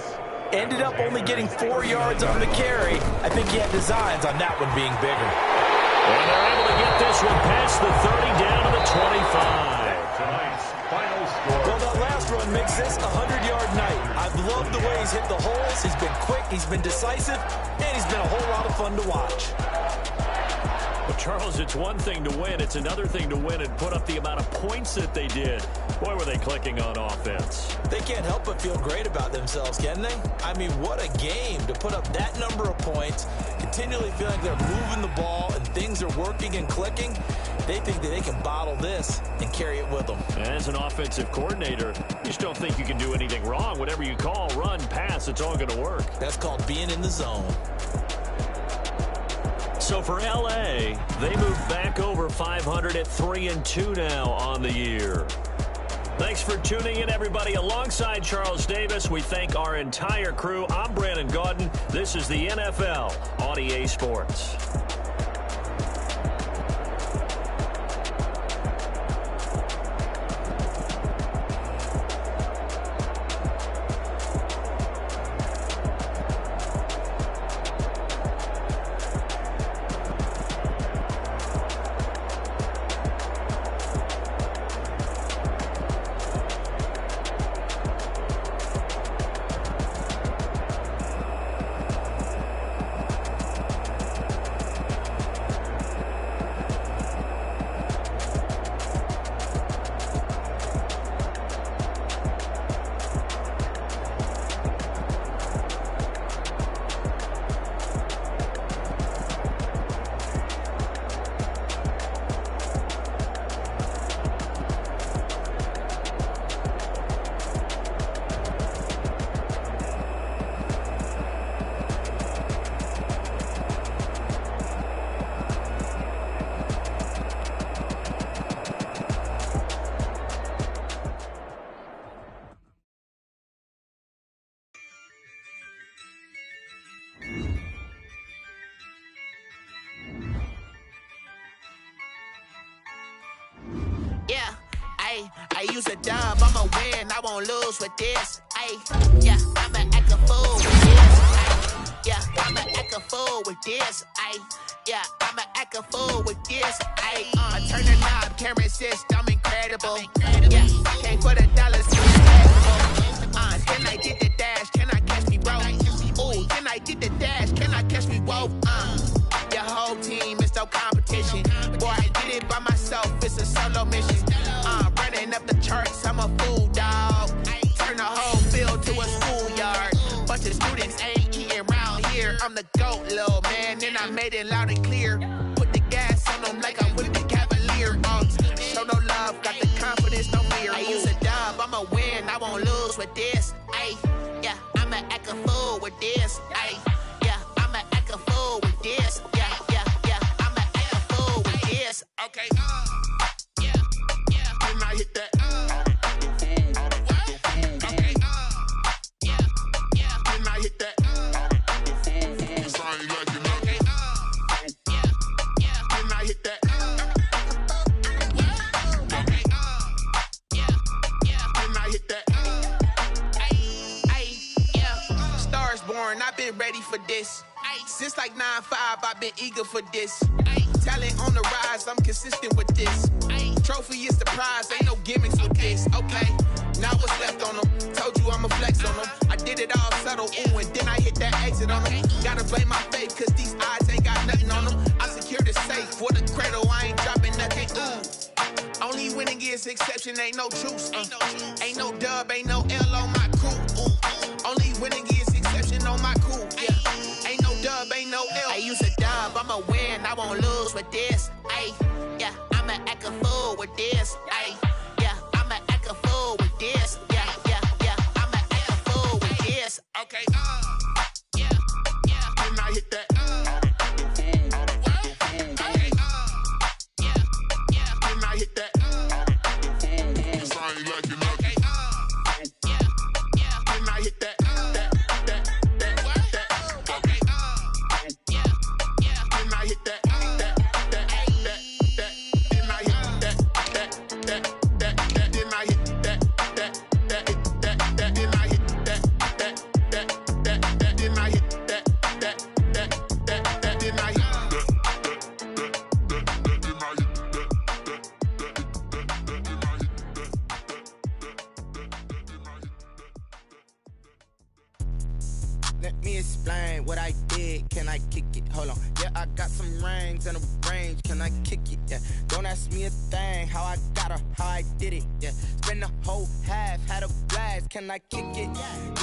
Ended up only getting 4 yards on the carry. I think he had designs on that one being bigger. And they're able to get this one past the 30 down to the 25. Tonight's final score. Well, that last run makes this a 100-yard night. I've loved the way he's hit the holes. He's been quick, he's been decisive, and he's been a whole lot of fun to watch. Well, Charles, it's one thing to win. It's another thing to win and put up the amount of points that they did. Boy, were they clicking on offense. They can't help but feel great about themselves, can they? I mean, what a game to put up that number of points, continually feeling like they're moving the ball and things are working and clicking. They think that they can bottle this and carry it with them. As an offensive coordinator, you just don't think you can do anything wrong. Whatever you call, run, pass, it's all going to work. That's called being in the zone. So for L.A., they move back over 500 at 3-2 now on the year. Thanks for tuning in, everybody. Alongside Charles Davis, we thank our entire crew. I'm Brandon Gaudin. This is the NFL on EA Sports. I use a dub, I'ma win, I won't lose with this. Yeah, I'ma act a fool with this. Yeah, I'ma act a fool with this. Yeah, I'ma act a fool with this. I turn the knob, camera assist, I'm incredible. Yeah, came for the dollars, then I did the dash, can I catch me, bro? Ooh, then I did the dash, can I catch me, whoa? Your whole team is no competition. Boy, I did it by myself, it's a solo mission. Running up the charts, I'm a fool, dog. Turn the whole field to a schoolyard. Bunch of students ain't eating round here. I'm the GOAT, little man, and I made it loud and clear. Put the gas on them like I'm with the Cavalier. Show no love, got the confidence, no fear. I use a dub, I'ma win, I won't lose with this. Yeah, I'ma act a fool with this. Yeah, I'ma act a fool with this. Yeah, I'ma act a fool with this. Okay, Can I hit that? Okay, Can I hit that? Can I hit that? Can I hit that? foreign, I've been ready for this. Since like 9-5, I've been eager for this. Talent on the rise, I'm consistent with this. Trophy is the prize, ain't no gimmicks with this. Okay, now what's left on them? Told you I'ma flex on them. I did it all subtle, ooh, and then I hit that exit on them. Gotta blame my faith, cause these odds ain't got nothing on them. I secured the safe for the cradle, I ain't dropping nothing, ooh. Only winning is exception, ain't no truce. Ain't no dub, ain't no L on my crew. Ooh. Only winning is exception on my crew. Yeah, ain't no dub, ain't no L. I use a dub, I'ma win, I won't lose with this. Ay, yeah, I'ma act a fool with this. Ay, yeah, I'ma act a fool with this. Yeah, yeah, yeah, I'ma act a fool with this. Okay, yeah, yeah. Then I hit that. Hit that. Cause I ain't like it nothing. Yeah, yeah. Then I hit that. Okay. Yeah, yeah. Then I hit that. Then I hit that. Then I hit that. Then I hit that. Then I hit Let me explain what I did. Can I kick it? Hold on. Yeah, I got some rings and a range. Can I kick it? Yeah. Don't ask me a thing. How I got her, how I did it. Yeah. Spend the whole half, had a blast. Can I kick it?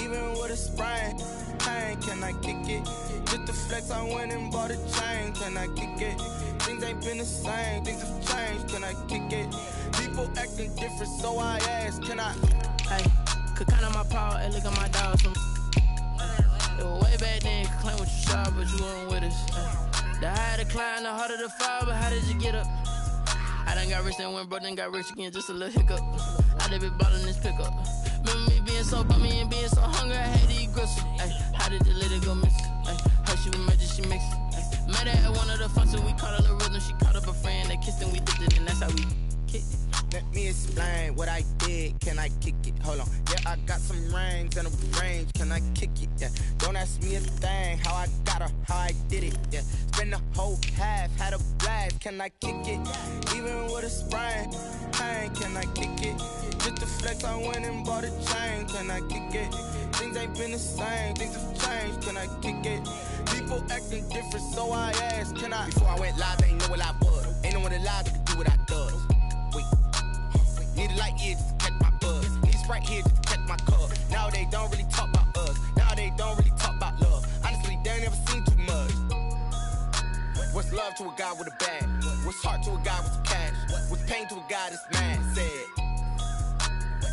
Even with a sprain. Pain, can I kick it? Just the flex, I went and bought a chain. Can I kick it? Things ain't been the same. Things have changed. Can I kick it? People acting different, so I ask. Can I? Hey, could count on my power and look at my dogs. It was way back then, you could claim what you saw, but you weren't with us. The higher the climb, the harder the fall, but how did you get up? I done got rich and went broke, then got rich again, just a little hiccup. I done been bottling this pickup. Remember me being so bummy and being so hungry, I had to eat gristle. Ay, how did the lady go missing? Her she was magic, she mixed it. Met her at one of the functions, we caught a little rhythm, she caught up a friend, they kissed and we dipped it, and that's how we kicked it. Let me explain what I did. Can I kick it? Hold on. Yeah, I got some rings and a range. Can I kick it? Yeah. Don't ask me a thing. How I got her, how I did it. Yeah. Spend the whole half, had a blast. Can I kick it? Even with a sprain. Pain, can I kick it? Just the flex, I went and bought a chain. Can I kick it? Things ain't been the same. Things have changed. Can I kick it? People acting different, so I asked. Can I? Before I went live, ain't know what I was. Ain't no one alive that could do what I does. Need a light here just to catch my buzz. Need a Sprite here just to catch my cup. Now they don't really talk about us. Now they don't really talk about love. Honestly, they ain't never seen too much. What's love to a guy with a bag? What's heart to a guy with some cash? What's pain to a guy that's mad? Said.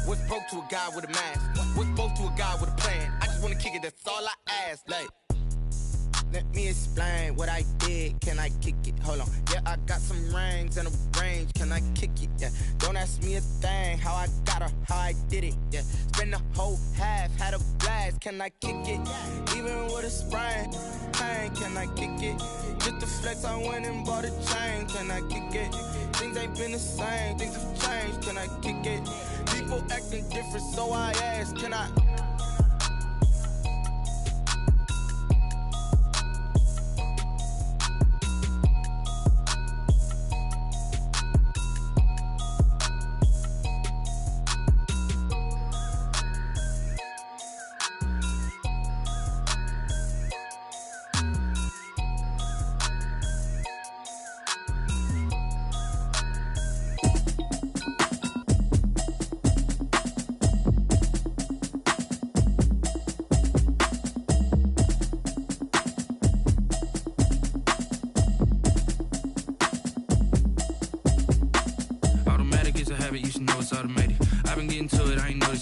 What's broke to a guy with a mask? What's both to a guy with a plan? I just wanna kick it, that's all I ask. Like, let me explain what I did. Can I kick it? Hold on. Yeah, I got some rings and a range. Can I kick it? Yeah. Don't ask me a thing. How I got her, how I did it. Yeah. Spend the whole half, had a blast. Can I kick it? Even with a sprain. Pain, can I kick it? Just the flex, I went and bought a chain. Can I kick it? Things ain't been the same. Things have changed. Can I kick it? People acting different, so I ask. Can I?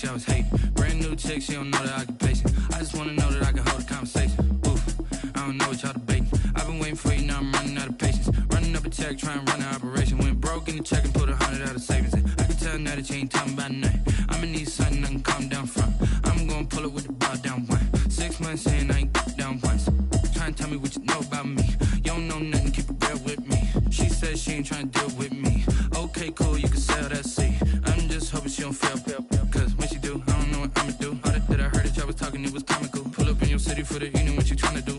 I was hating. Brand new chick, she don't know the occupation. I just wanna know that I can hold a conversation. Oof, I don't know what y'all debating. I've been waiting for you, now I'm running out of patience. Running up a check, trying to run an operation. Went broke in the check and put 100 out of savings in. I can tell now that you ain't talking about nothing. I'ma need something I can calm down from. I'm gonna pull it with the ball down one. 6 months in, I ain't down once. Trying to tell me what you know about me. You don't know nothing, keep it real with me. She says she ain't trying to deal with me. Okay, cool, you can sell that seat. I'm just hoping she don't fail. Cause when she do, I don't know what I'ma do. All that I heard that y'all was talking, it was comical. cool. Pull up in your city for the evening, what you tryna do?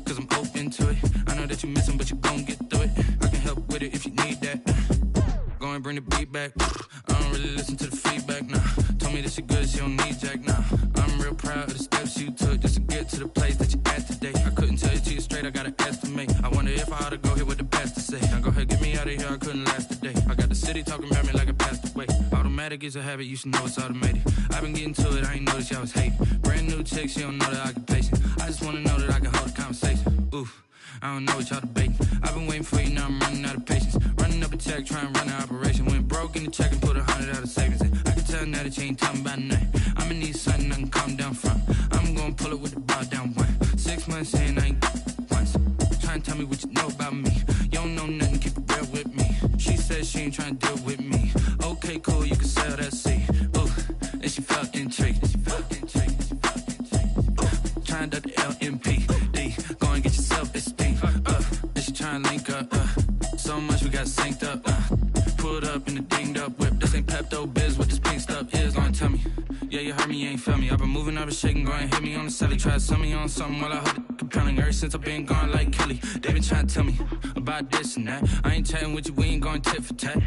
Cause I'm open to it. I know that you missing, but you gon' get through it. I can help with it if you need that. Go and bring the beat back. I don't really listen to the feedback, nah. Told me that she good, she don't need jack, nah. I'm real proud of the steps you took just to get to the place that you at today. I couldn't tell you to you straight, I gotta estimate. I wonder if I ought to go here with the best to say. Now go ahead, get me out of here, I couldn't last a day. I got the city talking about me like I passed away. Automatic is a habit, you should know it's automated. I've been getting to it, I ain't noticed y'all was hating. Brand new chick, she don't know the occupation. I just wanna know that I can hold a conversation. Oof, I don't know what y'all debating. I've been waiting for you, now I'm running out of patience. Running up a check, trying to run an operation. Went broke in the check and put 100 out of savings in. I can tell now that you ain't talking about nothing. I'ma need something I can calm down from. I'm gonna pull it with the bar down one. 6 months in, I ain't once. Trying to tell me what you know about me. You don't know nothing, keep it real with me. She said she ain't trying to deal with me. Okay, cool, you can sell that seat. Ooh, and she felt intrigued. Trying to duck the LMPD. Go and get your self-esteem up. And she trying to link up. So much we got synced up. Pulled up in the dinged up whip. This ain't Pepto-Biz, what this pink stuff is. Gonna tell me. Yeah, you heard me, you ain't feel me. I've been moving, I've been shaking, go and hit me on the celly. Try to sell me on something while I hold it compelling. Ever since I've been gone like Kelly. They been trying to tell me about this and that. I ain't chatting with you, we ain't going tit for tat.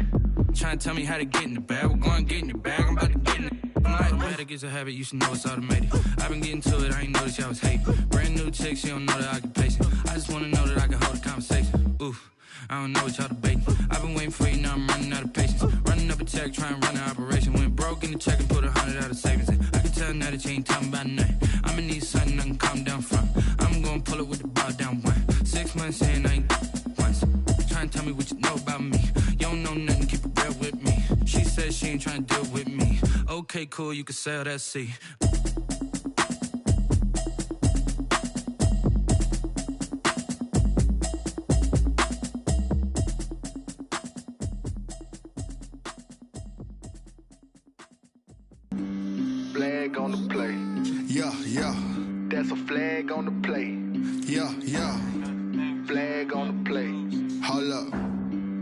Trying to tell me how to get in the bag. We're going to get in the bag, I'm about to get in it. Automatic is a habit, you should know it's automated. I've been getting to it, I ain't noticed y'all was hating. Brand new chick, she don't know the occupation. I just wanna know that I can hold a conversation. Oof, I don't know what y'all debating. I've been waiting for you, now I'm running out of patience. Running up a check, trying to run an operation. Went broke in the check and put 100 out of savings in. I can tell now that you ain't talking about nothing. I'ma need something I can calm down from. I'm gonna pull it with the bar down one. 6 months in, I ain't once. Trying to tell me what you know about me. You don't know nothing, keep it real with me. She said she ain't trying to deal with me. Okay, cool, you can sell that seat. Flag on the play. Yeah, yeah. That's a flag on the play. Yeah, yeah. Flag on the play. Hold up.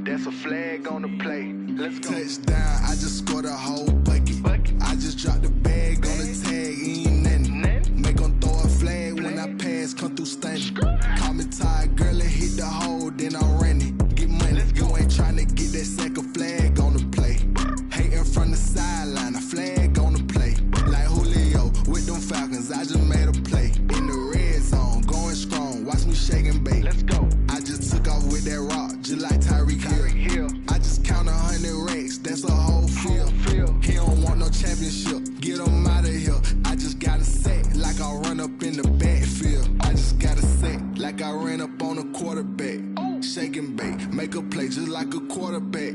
That's a flag on the play. Let's go. Touchdown, I just scored a whole bucket. I just dropped the bag on the tag, ain't nothing. Make them throw a flag when I pass, come through stunning. Call me tired, girl, and hit the hole, then I'm running. Get money, you ain't trying to get that second flag on the play. Hating from the sideline, a flag on the play. Like Julio with them Falcons, I just made a play. In the red zone, going strong, watch me shake and bake. Let's go. I just took off with that rock, just like Tyreek Hill. I just count 100 racks, that's a whole field. He don't want no championship, get him out of here. I just got a set, like I run up in the backfield. I just got a set, like I ran up on a quarterback. Shake and bake, make a play just like a quarterback.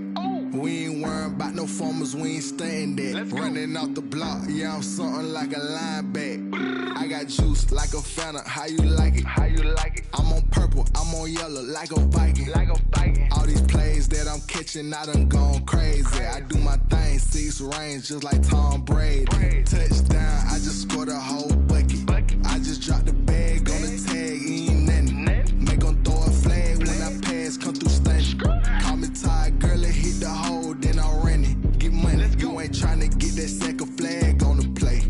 We ain't worrying about no formers, we ain't staying there. Running off the block, yeah, I'm something like a linebacker. I got juice like a Fanta, how you like it? How you like it? I'm on purple, I'm on yellow, like a Viking. Like a Viking. All these plays that I'm catching, I done gone crazy. I do my thing, 6 range, just like Tom Brady. Touchdown, I just scored a whole bucket. I just dropped the bag on the tag, ain't nothing. Make them throw a flag when I pass, come through stunning. Call me tired, girl, and hit the hole, then I'm running. Get money, you ain't trying to get that second flag on the play.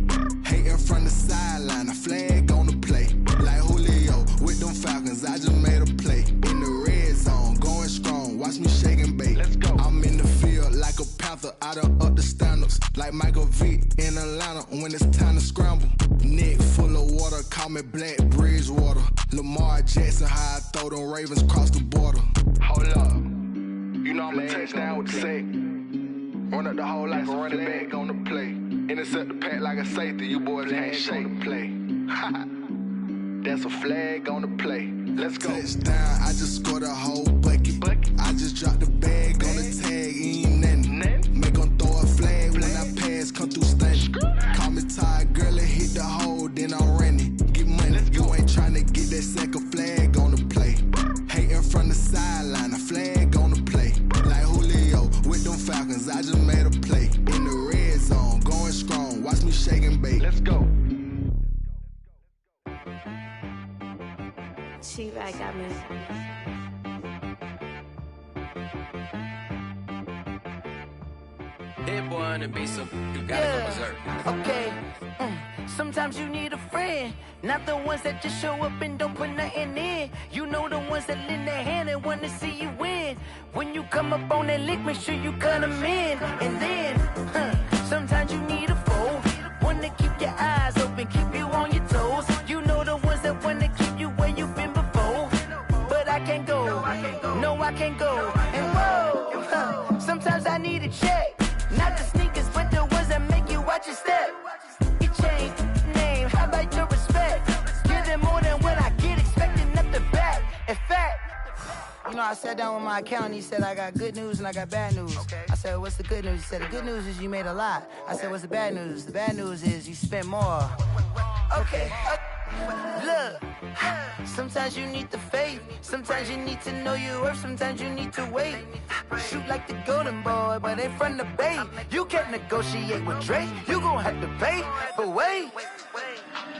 Hating from the sideline, a flag on the play. Like Julio with them Falcons, I just made a play. In the red zone, going strong, watch me shake and bake. Let's go. I'm in the field like a Panther, I done up the standards. Like Michael Vick in Atlanta when it's time to scramble. Neck full of water, call me Black Bridgewater. Lamar Jackson, how I throw them Ravens cross the border. Hold up, you know I'm a touchdown with the sack. Run up the hole like a running back on the play. Intercept the pack like a safety, you boys can't shake the play. That's a flag on the play. Let's go. Touchdown, I just scored a whole bucket. I just dropped the bag on the tag, ain't nothing. Make them throw a flag when I pass, come through stunning. Call me tired, girl, and hit the hole, then I'm running. Get money, you ain't trying to get that second flag on the play. Hating from the sideline, a flag on the play. Like Julio with them Falcons, I just made a play. In the red zone, going strong, watch me shake and bake. Let's go. She like got me. Hit boy on the beat, so you gotta go berserk. Okay. Sometimes you need a friend, not the ones that just show up and don't put nothing in. You know the ones that lend their hand and want to see you win. When you come up on that lick, make sure you cut them in. And then, sometimes you need a foe, one to keep your eyes open, keep you on your toes. You know the ones that want to keep you where you've been before. But I can't go, no I can't go. And whoa, sometimes I need a check, not the sneakers but the ones that make you watch your step. Change name, how about your respect? Give them more than what I get, expecting up the back. In fact, you know, I sat down with my accountant, he said I got good news and I got bad news. I said, what's the good news? He said, the good news is you made a lot. I said, what's the bad news? The bad news is you spent more. Okay, look, sometimes you need the faith, sometimes you need to know your worth, sometimes you need to wait. Shoot like the golden boy, but ain't from the bay. You can't negotiate with Drake, you gon' have to pay. But wait,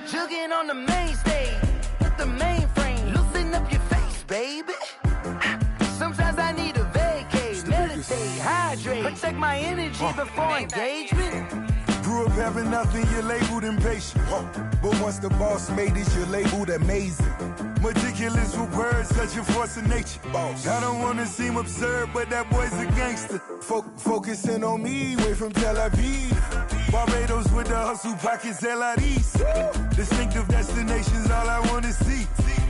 jugging on the main stage, with the mainframe, loosen up your face, baby. Sometimes I need a vacate, meditate, hydrate, protect my energy before engagement. Grew up having nothing, you're labeled impatient. But once the boss made it, you're labeled amazing. Meticulous with words, such a force of nature. Boss. I don't wanna seem absurd, but that boy's a gangster. Focusing on me, way from Tel Aviv. Barbados with the hustle pockets, LIDs. Distinctive destinations, all I wanna see.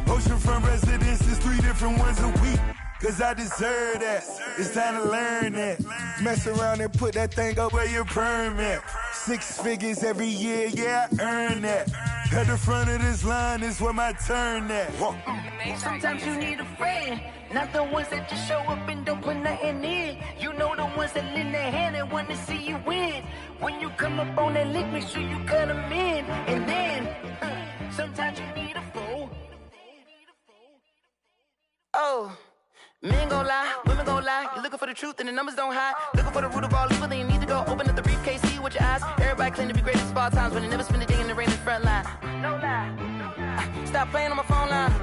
Oceanfront residences, 3 different ones a week. Cause I deserve that, it's time to learn that. Mess around and put that thing up where your permit. 6 figures every year, yeah, I earn that. At the front of this line is where my turn at. Sometimes you need a friend, not the ones that just show up and don't put nothing in. You know the ones that lend their hand and want to see you win. When you come up on that lick, make sure you cut them in. And then, sometimes you need a foe. Oh. Men gon' lie, women gon' lie. You're looking for the truth and the numbers don't hide. Looking for the root of all evil, then you need to go open up the briefcase, see with your eyes. Everybody claim to be greatest of all times, but they never spend a day in the rain in the front line. No lie. Stop playing on my phone line.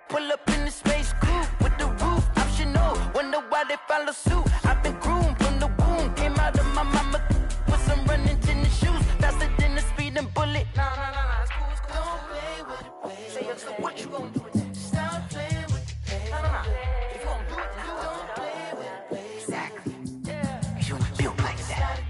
Pull up in the space coupe with the roof optional. Wonder why they follow suit. I've been groomed from the womb. Came out of my mama with some running tennis shoes. Faster than the speeding bullet. Nah, it's cool, it's cool. Don't play with it, baby. Say yo, so what you gon' do? Stop playing. If you gon' do it, then you don't play with it, baby. Exactly. Yeah. You built like that.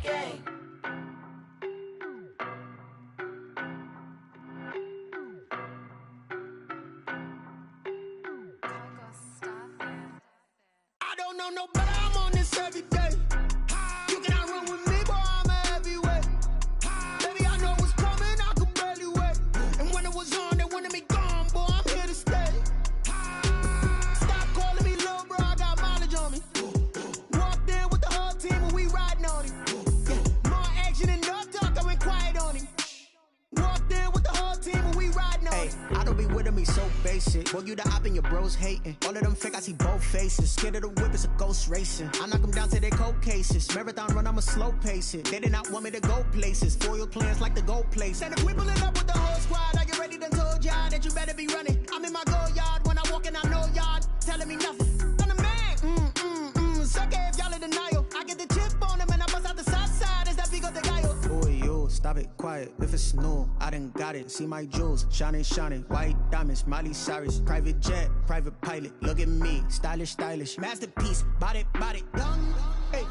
I don't know nobody, I'm on this every day. You cannot run with me, boy, I'm a heavyweight. Baby, I know what's coming, I could barely wait. And when it was on, they wanted me gone, boy, I'm here to stay. I don't be with me so basic. Boy, you the op and your bros hating. All of them fake, I see both faces. Scared of the whip, it's a ghost racing. I knock them down to their cold cases. Marathon run, I'ma slow pace it. They did not want me to go places. Foil plans like the gold place. And if we pulling up with the whole squad, I get ready to told y'all that you better be running. I'm in my go yard when I walk in, I know y'all telling me nothing. I'm the man. Suck it if y'all in denial. I get the chip on them and I bust out the south side. Is that big of the guy? Boy, yo, stop it, quiet. If it's new, I done got it. See my jewels, shining, white diamonds, Miley Cyrus, private jet, private pilot. Look at me, stylish, masterpiece, body, young. Hey,